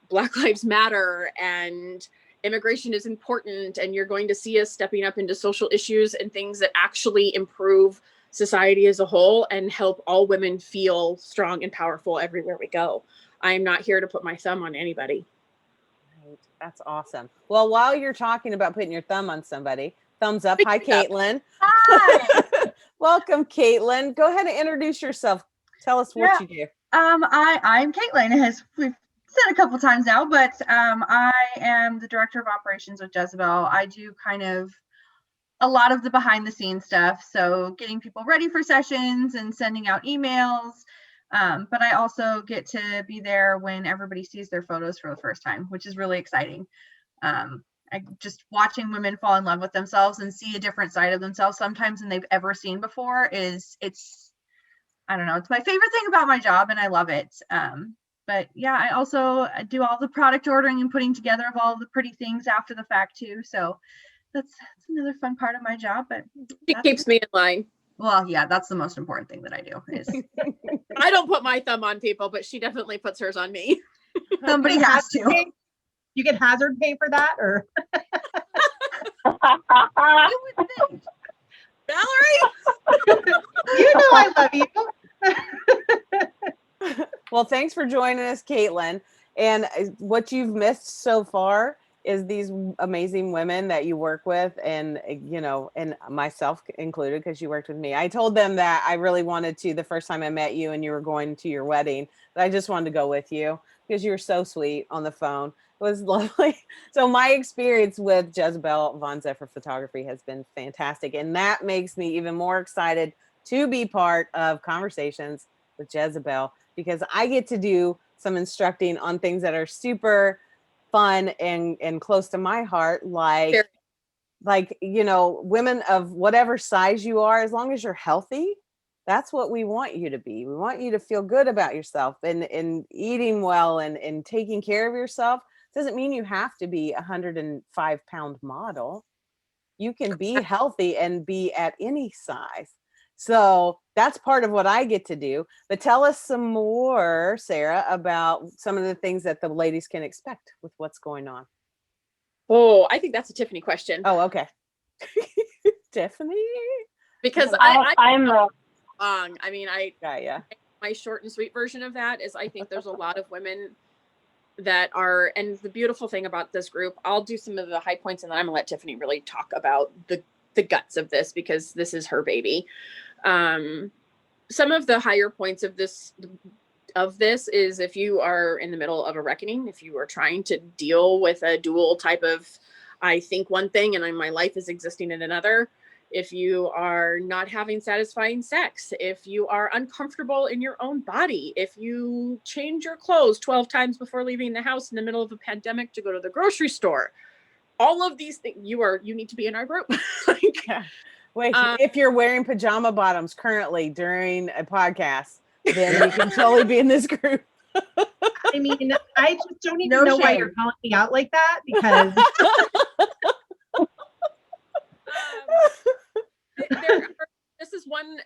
Black Lives Matter and immigration is important. And you're going to see us stepping up into social issues and things that actually improve society as a whole and help all women feel strong and powerful everywhere we go. I am not here to put my thumb on anybody. Right. That's awesome. Well, while you're talking about putting your thumb on somebody, thumbs up. Hi, Caitlin. Hi. Welcome, Caitlin. Go ahead and introduce yourself. Tell us what you do. I'm Caitlin, as we've said a couple times now, but I am the director of operations with Jezebel. I do kind of a lot of the behind the scenes stuff. So getting people ready for sessions and sending out emails. But I also get to be there when everybody sees their photos for the first time, which is really exciting. Just watching women fall in love with themselves and see a different side of themselves sometimes than they've ever seen before I don't know, it's my favorite thing about my job and I love it. But yeah, I also do all the product ordering and putting together of all the pretty things after the fact too. So that's another fun part of my job, but it keeps me in line. Well, yeah, that's the most important thing that I do is I don't put my thumb on people, but she definitely puts hers on me. Somebody has to. You get hazard pay for that, or You would think. Valerie, you know I love you. Well, thanks for joining us, Caitlin. And what you've missed so far is these amazing women that you work with, and and myself included, because you worked with me. I told them that I really wanted to, the first time I met you and you were going to your wedding, that I just wanted to go with you because you were so sweet on the phone. It was lovely. So my experience with Jezebel Von Zephyr Photography has been fantastic. And that makes me even more excited to be part of Conversations with Jezebel, because I get to do some instructing on things that are super fun and close to my heart, like women of whatever size you are, as long as you're healthy, that's what we want you to be. We want you to feel good about yourself and eating well and taking care of yourself. Doesn't mean you have to be a 105-pound model. You can be healthy and be at any size. So that's part of what I get to do. But tell us some more, Sarah, about some of the things that the ladies can expect with what's going on. Oh, I think that's a Tiffany question. Oh, okay. Tiffany? Because I'm long. I mean, yeah. My short and sweet version of that is I think there's a lot of women that are, and the beautiful thing about this group, I'll do some of the high points and then I'm gonna let Tiffany really talk about the guts of this, because this is her baby. Some of the higher points of this is if you are in the middle of a reckoning, if you are trying to deal with a dual type of, I think one thing and my life is existing in another, if you are not having satisfying sex, if you are uncomfortable in your own body, if you change your clothes 12 times before leaving the house in the middle of a pandemic to go to the grocery store, all of these things, you need to be in our group. Wait, if you're wearing pajama bottoms currently during a podcast, then you can totally be in this group. I mean, I just don't even know why you're calling me out like that, because this is one,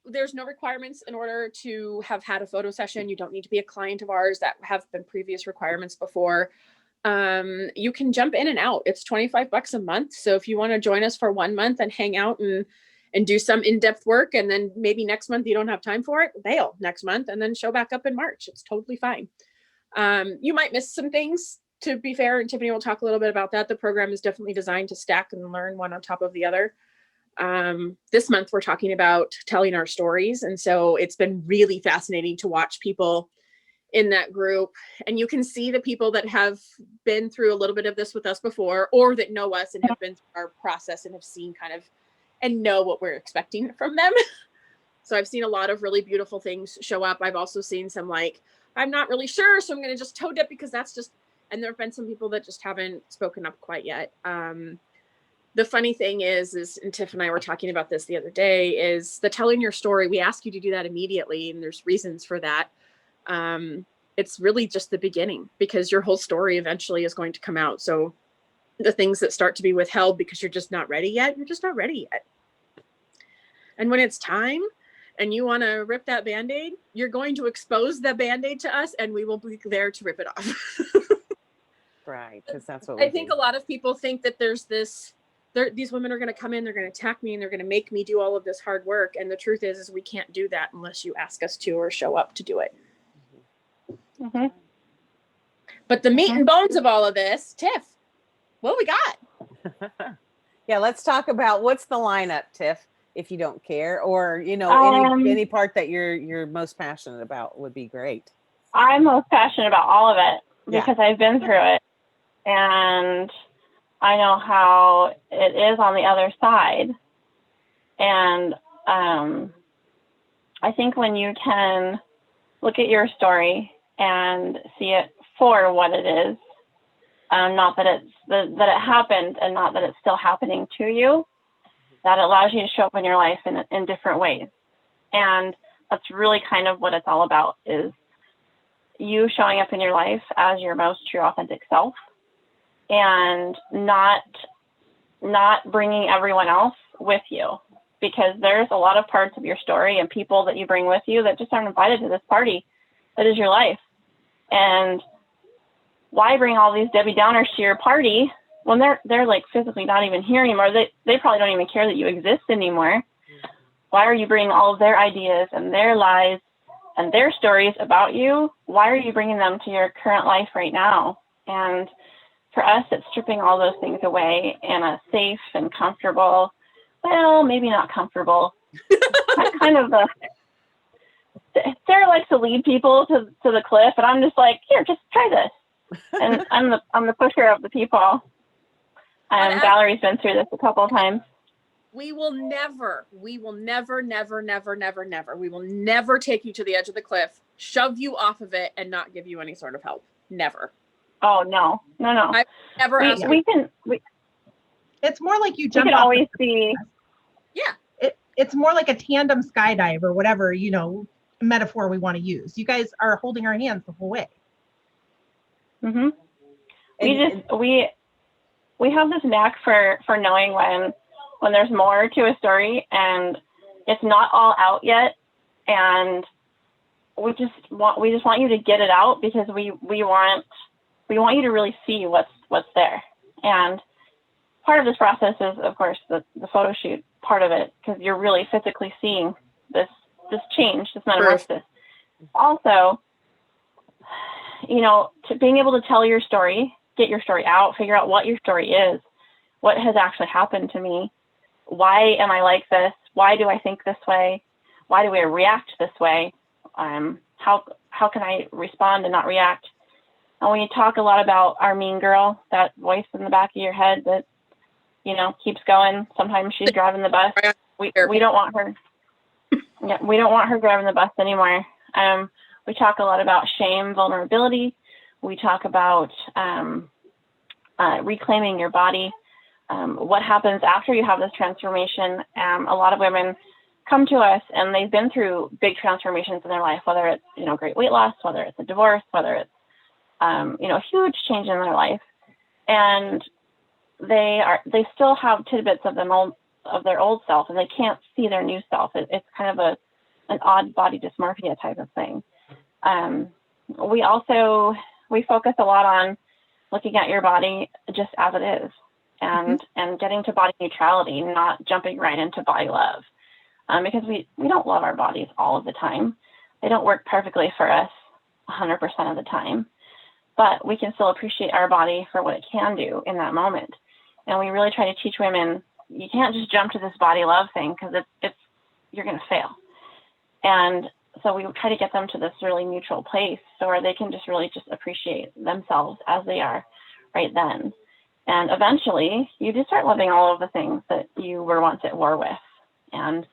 there's no requirements in order to have had a photo session. You don't need to be a client of ours. That have been previous requirements before. You can jump in and out. It's $25 a month. So if you want to join us for 1 month and hang out and do some in-depth work, and then maybe next month you don't have time for it, bail next month and then show back up in March. It's totally fine. You might miss some things, to be fair, and Tiffany will talk a little bit about that. The program is definitely designed to stack and learn one on top of the other. This month we're talking about telling our stories. And so it's been really fascinating to watch people in that group. And you can see the people that have been through a little bit of this with us before, or that know us and have been through our process and have seen kind of, and know what we're expecting from them. So I've seen a lot of really beautiful things show up. I've also seen some like, I'm not really sure, so I'm going to just toe dip because that's just, and there have been some people that just haven't spoken up quite yet. The funny thing is, and Tiff and I were talking about this the other day, is the telling your story. We ask you to do that immediately, and there's reasons for that. It's really just the beginning, because your whole story eventually is going to come out. So the things that start to be withheld because you're just not ready yet, you're just not ready yet. And when it's time and you want to rip that Band-Aid, you're going to expose the Band-Aid to us, and we will be there to rip it off. Right, because that's what we I think do. a lot of people think that there's this, these women are going to come in, they're going to attack me, and they're going to make me do all of this hard work. And the truth is we can't do that unless you ask us to or show up to do it. Mm-hmm. But the meat and bones of all of this, Tiff, what we got? Yeah, let's talk about what's the lineup, Tiff, if you don't care, or any part that you're most passionate about would be great. I'm most passionate about all of it because I've been through it, and I know how it is on the other side. And I think when you can look at your story and see it for what it is, not that that it happened and not that it's still happening to you, that allows you to show up in your life in different ways. And that's really kind of what it's all about, is you showing up in your life as your most true, authentic self, and not bringing everyone else with you, because there's a lot of parts of your story and people that you bring with you that just aren't invited to this party that is your life. And why bring all these Debbie Downers to your party when they're like physically not even here anymore? They probably don't even care that you exist anymore. Why are you bringing all of their ideas and their lies and their stories about you? Why are you bringing them to your current life right now? And for us, it's stripping all those things away in a safe and comfortable, well, maybe not comfortable, kind of Sarah likes to lead people to the cliff, and I'm just like, here, just try this. And I'm the pusher of the people. Valerie's been through this a couple of times. We will never, we will never take you to the edge of the cliff, shove you off of it, and not give you any sort of help. Never. Oh, no. I've never asked. It's more like you jump. We can always see. Yeah. It's more like a tandem skydive or whatever, metaphor we want to use. You guys are holding our hands the whole way. Mm-hmm. We have this knack for knowing when there's more to a story and it's not all out yet, and we just want you to get it out, because we want you to really see what's there. And part of this process is, of course, the photo shoot part of it, because you're really physically seeing this change, this metamorphosis. Also, to being able to tell your story, get your story out, figure out what your story is, what has actually happened to me, why am I like this, why do I think this way, why do I react this way, how can I respond and not react. And when you talk a lot about our mean girl, that voice in the back of your head that keeps going, sometimes she's driving the bus, we don't want her. Yeah, we don't want her driving the bus anymore. We talk a lot about shame, vulnerability. We talk about reclaiming your body. What happens after you have this transformation? A lot of women come to us and they've been through big transformations in their life, whether it's, great weight loss, whether it's a divorce, whether it's, a huge change in their life. And they still have tidbits of of their old self, and they can't see their new self. It's kind of an odd body dysmorphia type of thing. We focus a lot on looking at your body just as it is, and getting to body neutrality, not jumping right into body love, because we don't love our bodies all of the time. They don't work perfectly for us 100% of the time, but we can still appreciate our body for what it can do in that moment. And we really try to teach women, you can't just jump to this body love thing, because you're going to fail. And so we try to get them to this really neutral place, so where they can just really just appreciate themselves as they are right then. And eventually you do start loving all of the things that you were once at war with. And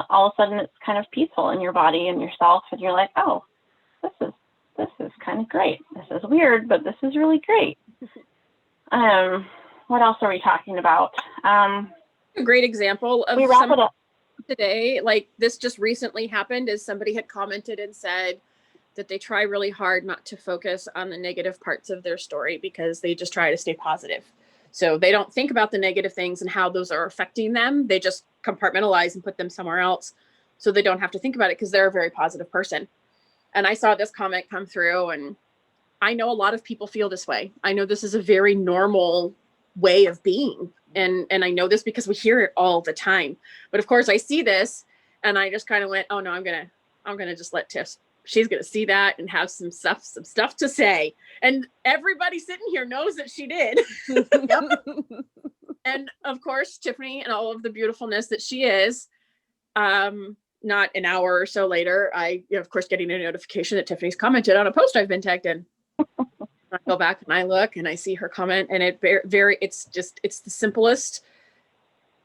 all of a sudden it's kind of peaceful in your body and yourself. And you're like, oh, this is kind of great. This is weird, but this is really great. What else are we talking about? A great example of we wrap it up today, like this just recently happened, is somebody had commented and said that they try really hard not to focus on the negative parts of their story, because they just try to stay positive. So they don't think about the negative things and how those are affecting them. They just compartmentalize and put them somewhere else, so they don't have to think about it, because they're a very positive person. And I saw this comment come through, and I know a lot of people feel this way. I know this is a very normal way of being. And I know this because we hear it all the time. But of course I see this and I just kind of went, oh no, I'm gonna just let Tiff, she's gonna see that and have some stuff to say. And everybody sitting here knows that she did. And of course, Tiffany and all of the beautifulness that she is, not an hour or so later, of course, getting a notification that Tiffany's commented on a post I've been tagged in. I go back and I look and I see her comment, and it's the simplest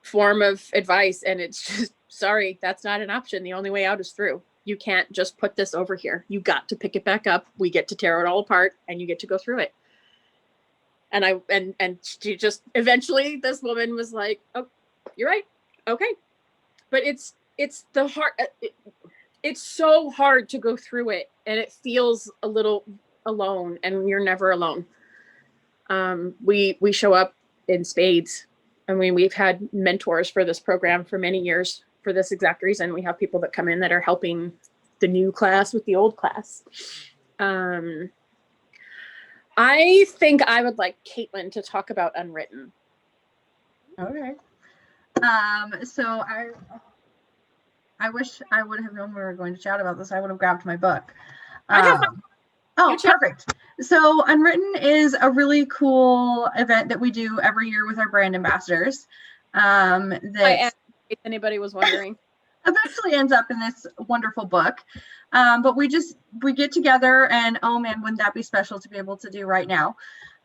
form of advice. And it's just, sorry, that's not an option. The only way out is through. You can't just put this over here. You got to pick it back up. We get to tear it all apart and you get to go through it. And she just, eventually this woman was like, oh, you're right. Okay. But it's the hard, it's so hard to go through it, and it feels a little alone, and you're never alone. We show up in spades. I mean, we've had mentors for this program for many years for this exact reason. We have people that come in that are helping the new class with the old class. I think I would like Caitlin to talk about Unwritten. Okay. So I wish I would have known we were going to chat about this. I would have grabbed my book. Perfect. So Unwritten is a really cool event that we do every year with our brand ambassadors. That if anybody was wondering, eventually ends up in this wonderful book. But we get together, and oh man, wouldn't that be special to be able to do right now?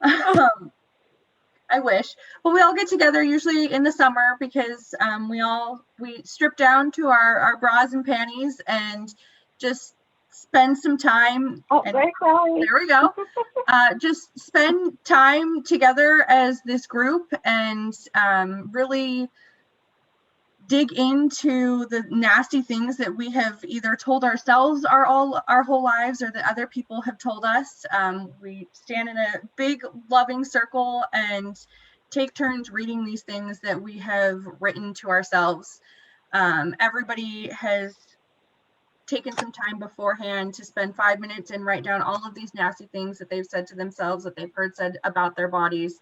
I wish. But we all get together usually in the summer, because we strip down to our bras and panties and just spend some time. Oh, very cool. There we go. Just spend time together as this group, and really dig into the nasty things that we have either told ourselves our whole lives, or that other people have told us. We stand in a big loving circle and take turns reading these things that we have written to ourselves. Everybody has taken some time beforehand to spend 5 minutes and write down all of these nasty things that they've said to themselves, that they've heard said about their bodies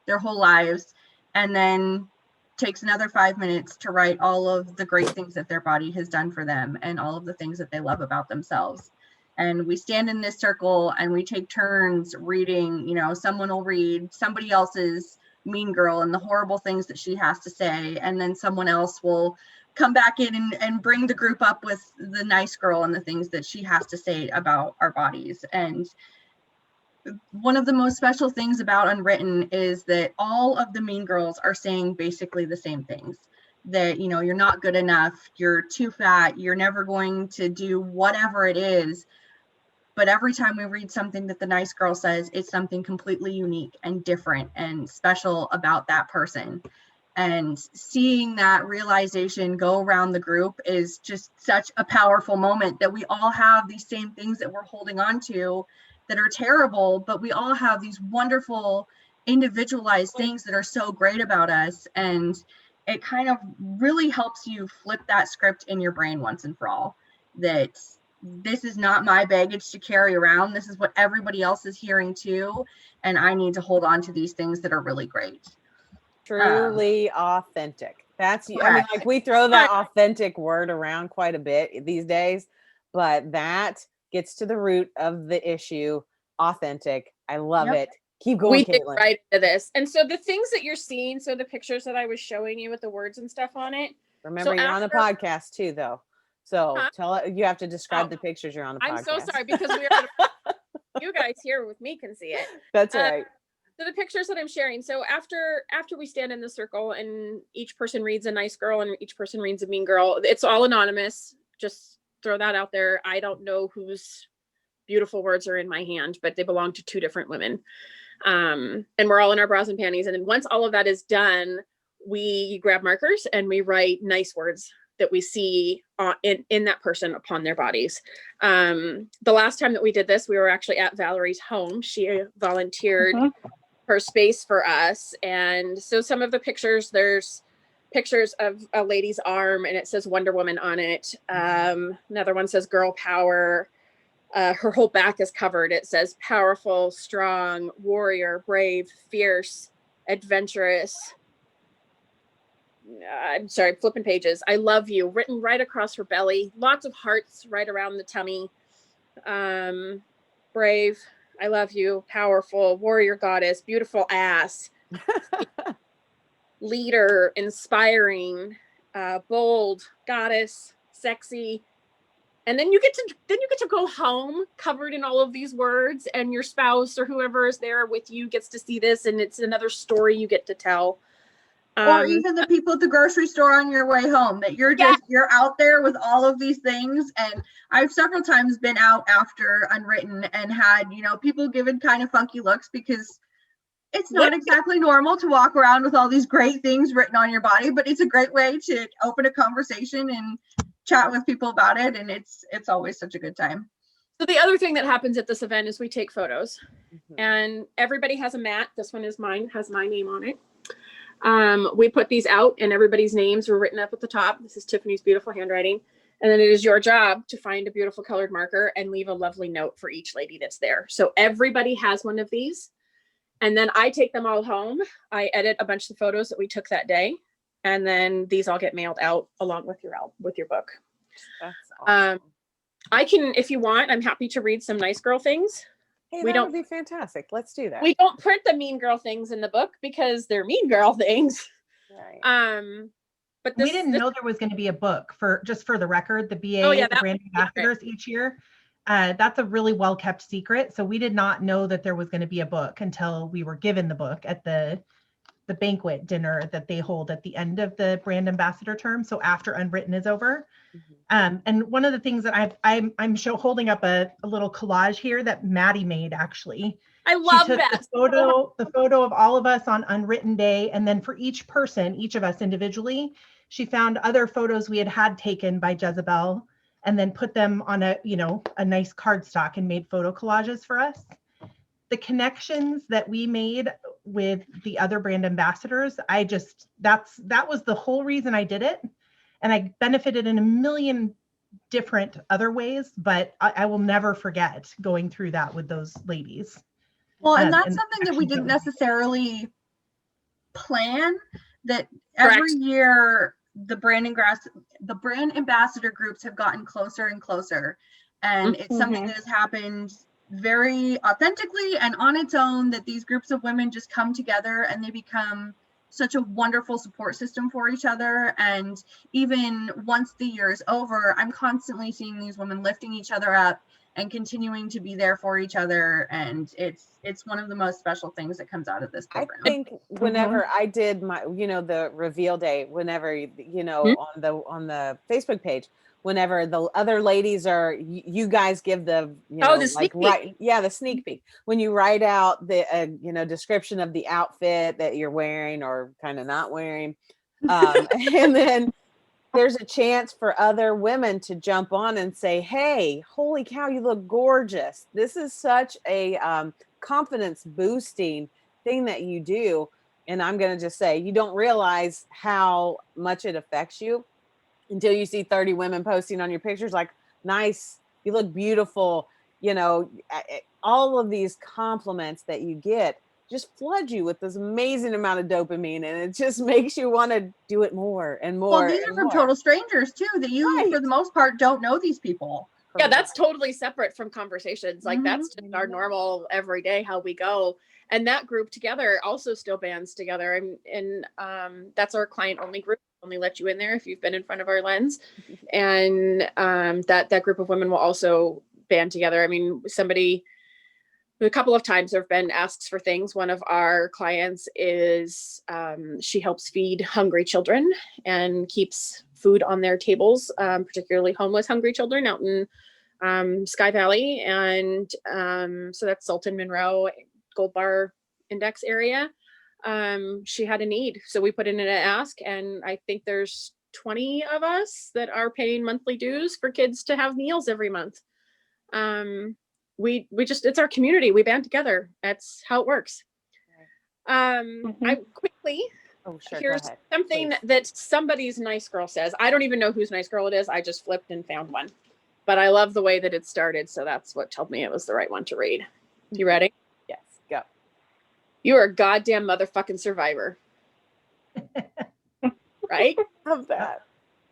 their whole lives, and then takes another 5 minutes to write all of the great things that their body has done for them and all of the things that they love about themselves. And we stand in this circle and we take turns reading. Someone will read somebody else's mean girl and the horrible things that she has to say, and then someone else will come back in and bring the group up with the nice girl and the things that she has to say about our bodies. And one of the most special things about Unwritten is that all of the mean girls are saying basically the same things. That, you're not good enough, you're too fat, you're never going to do whatever it is. But every time we read something that the nice girl says, it's something completely unique and different and special about that person. And seeing that realization go around the group is just such a powerful moment, that we all have these same things that we're holding on to that are terrible, but we all have these wonderful individualized things that are so great about us. And it kind of really helps you flip that script in your brain once and for all, that this is not my baggage to carry around. This is what everybody else is hearing too. And I need to hold on to these things that are really great. Truly authentic. That's, I mean, like we throw that authentic word around quite a bit these days, but that gets to the root of the issue. Authentic. I love it. Keep going, Caitlin. We get right into this. And so the things that you're seeing, so the pictures that I was showing you with the words and stuff on it. Remember, you're on a podcast too, though. So you have to describe the pictures you're on the podcast. I'm so sorry, because you guys here with me can see it. That's right. So the pictures that I'm sharing. So after we stand in the circle and each person reads a nice girl and each person reads a mean girl, it's all anonymous. Just throw that out there. I don't know whose beautiful words are in my hand, but they belong to 2 different women. And we're all in our bras and panties. And then once all of that is done, we grab markers and we write nice words that we see in that person upon their bodies. The last time that we did this, we were actually at Valerie's home. She volunteered her space for us. And so some of the pictures, there's pictures of a lady's arm and it says Wonder Woman on it. Another one says girl power. Her whole back is covered. It says powerful, strong, warrior, brave, fierce, adventurous. I'm sorry, flipping pages. I love you, written right across her belly. Lots of hearts right around the tummy. Brave, I love you, powerful, warrior goddess, beautiful ass. Leader, inspiring, bold, goddess, sexy. And then you get to go home covered in all of these words, and your spouse or whoever is there with you gets to see this, and it's another story you get to tell. Or even the people at the grocery store on your way home, that you're out there with all of these things. And I've several times been out after Unwritten and had, people giving kind of funky looks, because it's not exactly normal to walk around with all these great things written on your body, but it's a great way to open a conversation and chat with people about it. And it's always such a good time. So the other thing that happens at this event is we take photos, and everybody has a mat. This one is mine, has my name on it. We put these out and everybody's names were written up at the top. This is Tiffany's beautiful handwriting. And then it is your job to find a beautiful colored marker and leave a lovely note for each lady that's there. So everybody has one of these. And then I take them all home. I edit a bunch of photos that we took that day. And then these all get mailed out along with your book. That's awesome. I can, if you want, I'm happy to read some nice girl things. Hey, that would be fantastic. Let's do that. We don't print the mean girl things in the book because they're mean girl things. Right. But we didn't know there was going to be a book for the record, the BA, the brand ambassadors each year. That's a really well kept secret. So we did not know that there was going to be a book until we were given the book at the banquet dinner that they hold at the end of the brand ambassador term. So after Unwritten is over. And one of the things that I'm holding up a little collage here that Maddie made, actually. I love that. The photo of all of us on Unwritten Day. And then for each of us individually, she found other photos we had taken by Jezebel and then put them on a nice cardstock and made photo collages for us. The connections that we made with the other brand ambassadors, that was the whole reason I did it. And I benefited in a million different other ways, but I will never forget going through that with those ladies. Well, and that's something that we didn't necessarily plan, that every year the brand ambassador groups have gotten closer and closer. And it's something that has happened very authentically and on its own, that these groups of women just come together and they become such a wonderful support system for each other. And even once the year is over, I'm constantly seeing these women lifting each other up and continuing to be there for each other. And it's one of the most special things that comes out of this program. I think whenever I did my, the reveal day, whenever, on the Facebook page, whenever the other ladies are, you guys give the, the sneak peek. The sneak peek. When you write out the, description of the outfit that you're wearing or kind of not wearing. And then there's a chance for other women to jump on and say, hey, holy cow, you look gorgeous. This is such a confidence boosting thing that you do. And I'm going to just say, you don't realize how much it affects you until you see 30 women posting on your pictures like, nice, you look beautiful, you know, all of these compliments that you get just flood you with this amazing amount of dopamine, and it just makes you want to do it more and more. Well, these are from total strangers too, that you, for the most part, don't know these people. Yeah, that's totally separate from conversations. Like that's just our normal everyday how we go. And that group together also still bands together. And that's our client only group. Only let you in there if you've been in front of our lens. And that group of women will also band together. I mean, a couple of times there have been asks for things. One of our clients is she helps feed hungry children and keeps food on their tables, particularly homeless hungry children out in Sky Valley. And so that's Sultan Monroe Gold Bar Index area. She had a need. So we put in an ask, and I think there's 20 of us that are paying monthly dues for kids to have meals every month. We just, it's our community. We band together. That's how it works. I quickly, here's something that somebody's nice girl says. I don't even know whose nice girl it is. I just flipped and found one, but I love the way that it started. So that's what told me it was the right one to read. You ready? Yes, go. You are a goddamn motherfucking survivor. Right? Love that.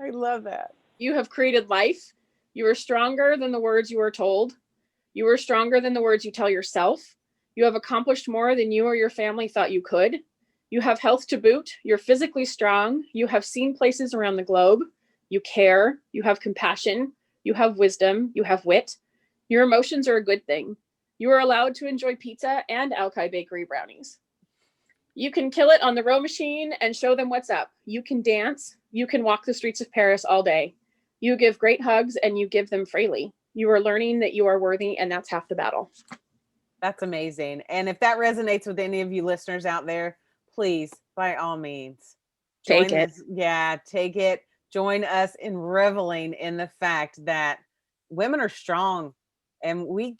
I love that. You have created life. You are stronger than the words you are told. You are stronger than the words you tell yourself. You have accomplished more than you or your family thought you could. You have health to boot. You're physically strong. You have seen places around the globe. You care. You have compassion. You have wisdom. You have wit. Your emotions are a good thing. You are allowed to enjoy pizza and Alki Bakery brownies. You can kill it on the row machine and show them what's up. You can dance. You can walk the streets of Paris all day. You give great hugs and you give them freely. You are learning that you are worthy, and that's half the battle. That's amazing. And if that resonates with any of you listeners out there, please, by all means, take it. Yeah, take it. Join us in reveling in the fact that women are strong, and we've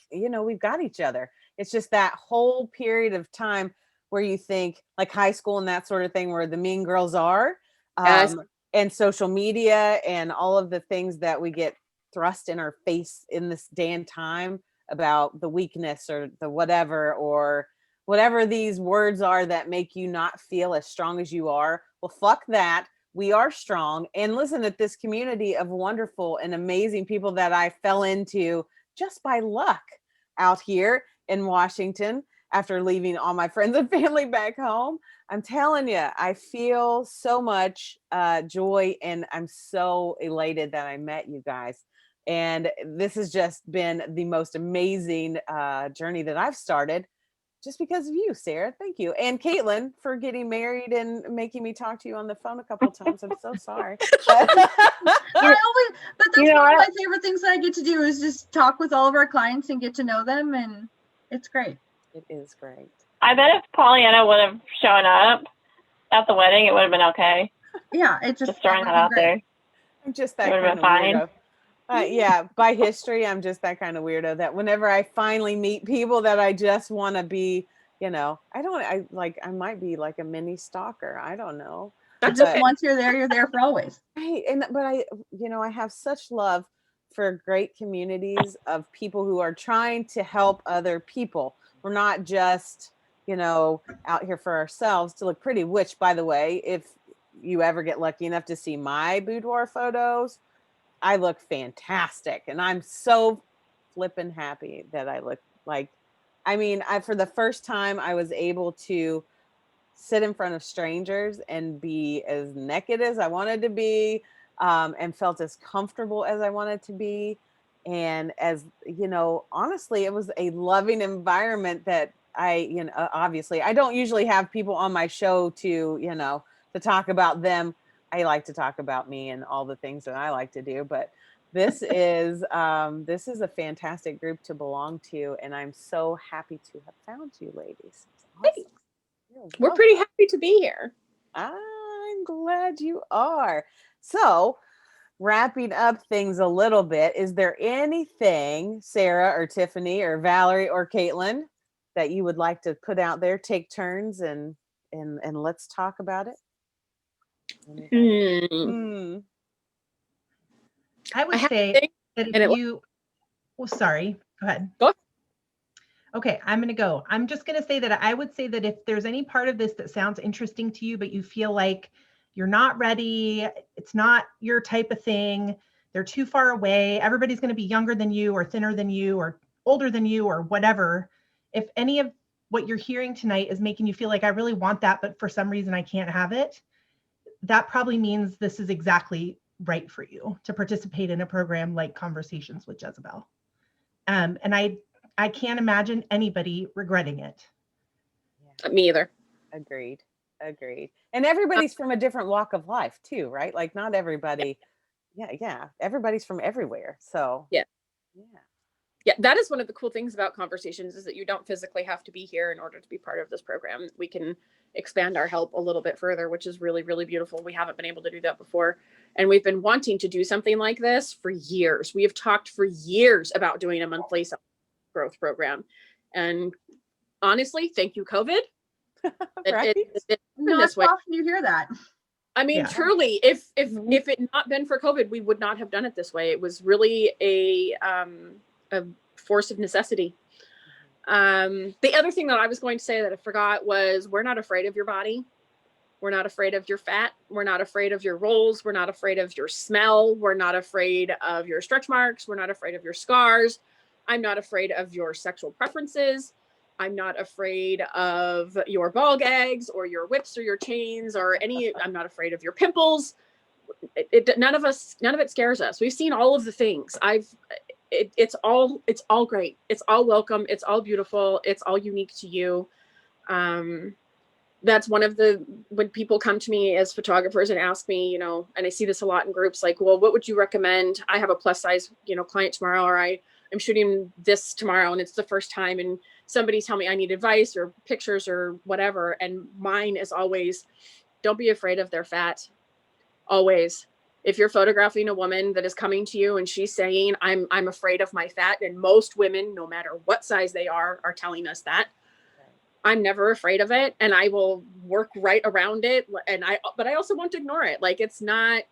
got each other. It's just that whole period of time where you think like high school and that sort of thing, where the mean girls are, and social media and all of the things that we get thrust in our face in this day and time about the weakness or the whatever these words are that make you not feel as strong as you are. Well, fuck that. We are strong. And listen, at this community of wonderful and amazing people that I fell into just by luck out here in Washington after leaving all my friends and family back home. I'm telling you, I feel so much joy, and I'm so elated that I met you guys. And this has just been the most amazing journey that I've started just because of you, Sarah. Thank you. And Caitlin for getting married and making me talk to you on the phone a couple of times. I'm so sorry. But that's one of my favorite things that I get to do is just talk with all of our clients and get to know them. And it's great. It is great. I bet if Pollyanna would have shown up at the wedding, it would have been okay. Yeah, it's just throwing that out there. I'm just that kind of weirdo. Yeah, by history, I'm just that kind of weirdo that whenever I finally meet people that I just want to be, I might be like a mini stalker. I don't know. But just once you're there for always. Right. But I have such love for great communities of people who are trying to help other people. We're not just, out here for ourselves to look pretty, which, by the way, if you ever get lucky enough to see my boudoir photos, I look fantastic. And I'm so flippin' happy that I look like, for the first time, I was able to sit in front of strangers and be as naked as I wanted to be, and felt as comfortable as I wanted to be. And as, honestly, it was a loving environment that obviously I don't usually have people on my show to talk about them. I like to talk about me and all the things that I like to do, but this is a fantastic group to belong to. And I'm so happy to have found you ladies. Awesome. We're pretty happy to be here. I'm glad you are. So wrapping up things a little bit, is there anything, Sarah or Tiffany or Valerie or Caitlin, that you would like to put out there, take turns and and let's talk about it. I would say that if you, well, sorry, go ahead. Go ahead. Okay, I'm going to go. I'm just going to say that I would say that if there's any part of this that sounds interesting to you, but you feel like you're not ready, it's not your type of thing, they're too far away, everybody's going to be younger than you or thinner than you or older than you or whatever, if any of what you're hearing tonight is making you feel like I really want that, but for some reason I can't have it, that probably means this is exactly right for you to participate in a program like Conversations with Jezebel. And I can't imagine anybody regretting it. Me either. Agreed. And everybody's from a different walk of life too, right? Like not everybody. Yeah. Everybody's from everywhere. So yeah. That is one of the cool things about Conversations is that you don't physically have to be here in order to be part of this program. We can expand our help a little bit further, which is really, really beautiful. We haven't been able to do that before. And we've been wanting to do something like this for years. We have talked for years about doing a monthly growth program. And honestly, thank you, COVID. Right? Not often you hear that. I mean, truly, if it not been for COVID, we would not have done it this way. It was really a force of necessity. The other thing that I was going to say that I forgot was we're not afraid of your body. We're not afraid of your fat. We're not afraid of your rolls. We're not afraid of your smell. We're not afraid of your stretch marks. We're not afraid of your scars. I'm not afraid of your sexual preferences. I'm not afraid of your ball gags or your whips or your chains or I'm not afraid of your pimples. None of it scares us. We've seen all of the things. It's all great. It's all welcome. It's all beautiful. It's all unique to you. That's one of when people come to me as photographers and ask me, and I see this a lot in groups, like, well, what would you recommend? I have a plus size, client tomorrow, or I'm shooting this tomorrow and it's the first time, and somebody's telling me I need advice or pictures or whatever. And mine is always, don't be afraid of their fat. Always. If you're photographing a woman that is coming to you and she's saying, I'm afraid of my fat, and most women, no matter what size they are telling us that, I'm never afraid of it. And I will work right around it. But I also won't ignore it. Like, it's not,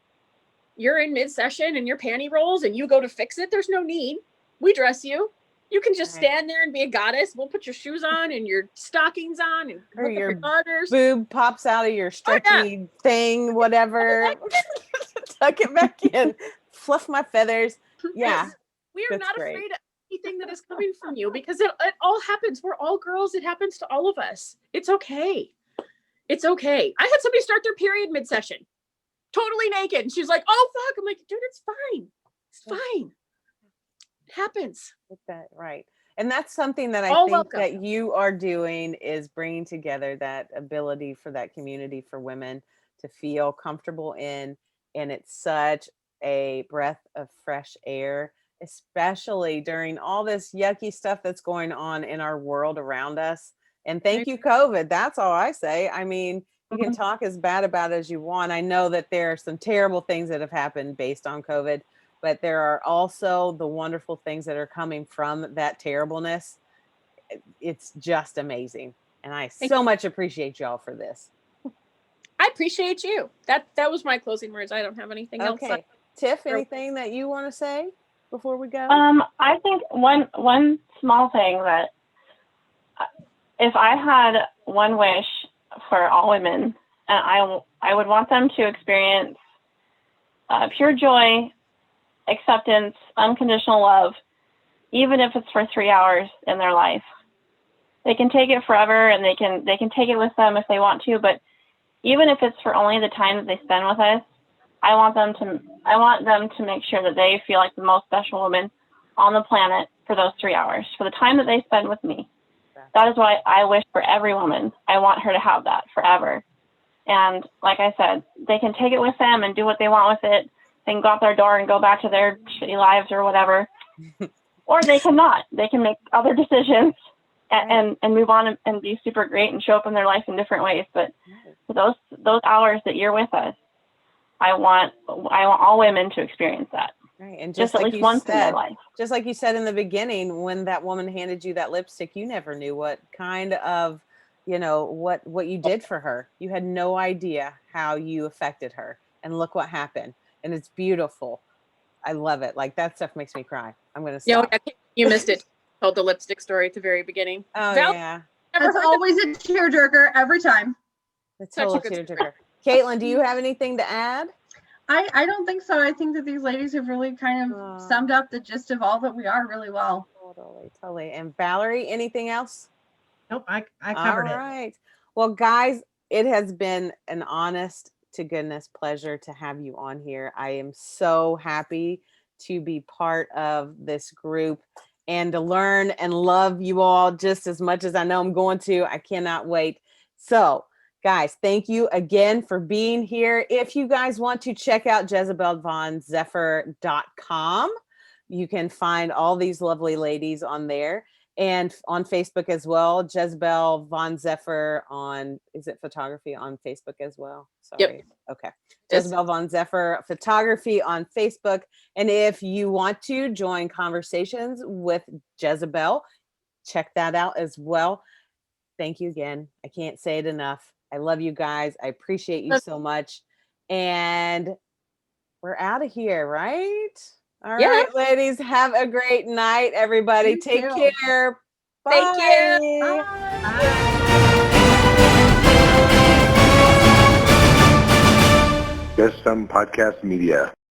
you're in mid-session and your panty rolls and you go to fix it. There's no need. We dress you. You can just stand there and be a goddess. We'll put your shoes on and your stockings on and or your garters. Boob pops out of your stretchy thing, whatever. Tuck it back in. Fluff my feathers. Yeah. We are not afraid of anything that is coming from you, because it all happens. We're all girls. It happens to all of us. It's okay. It's okay. I had somebody start their period mid-session, totally naked. And she's like, oh, fuck. I'm like, dude, it's fine. It's fine. It happens. Right. And that's something that I think that you are doing, is bringing together that ability for that community for women to feel comfortable in. And it's such a breath of fresh air, especially during all this yucky stuff that's going on in our world around us. And thank you, COVID. That's all I say. I mean, you can talk as bad about it as you want. I know that there are some terrible things that have happened based on COVID, but there are also the wonderful things that are coming from that terribleness. It's just amazing. And I so much appreciate y'all for this. I appreciate you. That was my closing words. I don't have anything else. Okay. Tiff, anything that you want to say before we go? I think one small thing, that if I had one wish for all women, I would want them to experience pure joy, acceptance, unconditional love, even if it's for 3 hours in their life. They can take it forever, and they can take it with them if they want to, but even if it's for only the time that they spend with us, I want them to make sure that they feel like the most special woman on the planet for those 3 hours, for the time that they spend with me. That is what I wish for every woman. I want her to have that forever. And like I said, they can take it with them and do what they want with it. They can go out their door and go back to their shitty lives or whatever. Or they cannot. They can make other decisions and move on and be super great and show up in their life in different ways. But for those hours that you're with us, I want all women to experience that. Right. And just at least once in their life. Just like you said in the beginning, when that woman handed you that lipstick, you never knew what kind of you know, what you did for her. You had no idea how you affected her, and look what happened. And it's beautiful. I love it. Like, that stuff makes me cry. I'm gonna Yeah, stop. you missed it. Told the lipstick story at the very beginning. Oh Val, yeah, That's always a tearjerker every time. the Such a total good tearjerker. Caitlin, do you have anything to add? I don't think so. I think that these ladies have really kind of summed up the gist of all that we are really well. Totally. And Valerie, anything else? Nope, I covered it. All right. Well, guys, it has been an honest to goodness pleasure to have you on here. I am so happy to be part of this group and to learn and love you all just as much as I know I'm going to. I cannot wait. So, guys, thank you again for being here. If you guys want to check out JezebelVonZephyr.com, you can find all these lovely ladies on there, and on Facebook as well. Jezebel Von Zephyr on, is it photography on Facebook as well? Sorry. Yep. Okay. Jezebel Von Zephyr photography on Facebook. And if you want to join conversations with Jezebel, check that out as well. Thank you again. I can't say it enough. I love you guys. I appreciate you so much. And we're out of here, right? All right, ladies, have a great night, everybody. You Take too. care. Bye. Thank you. Bye. Just Some Podcast Media.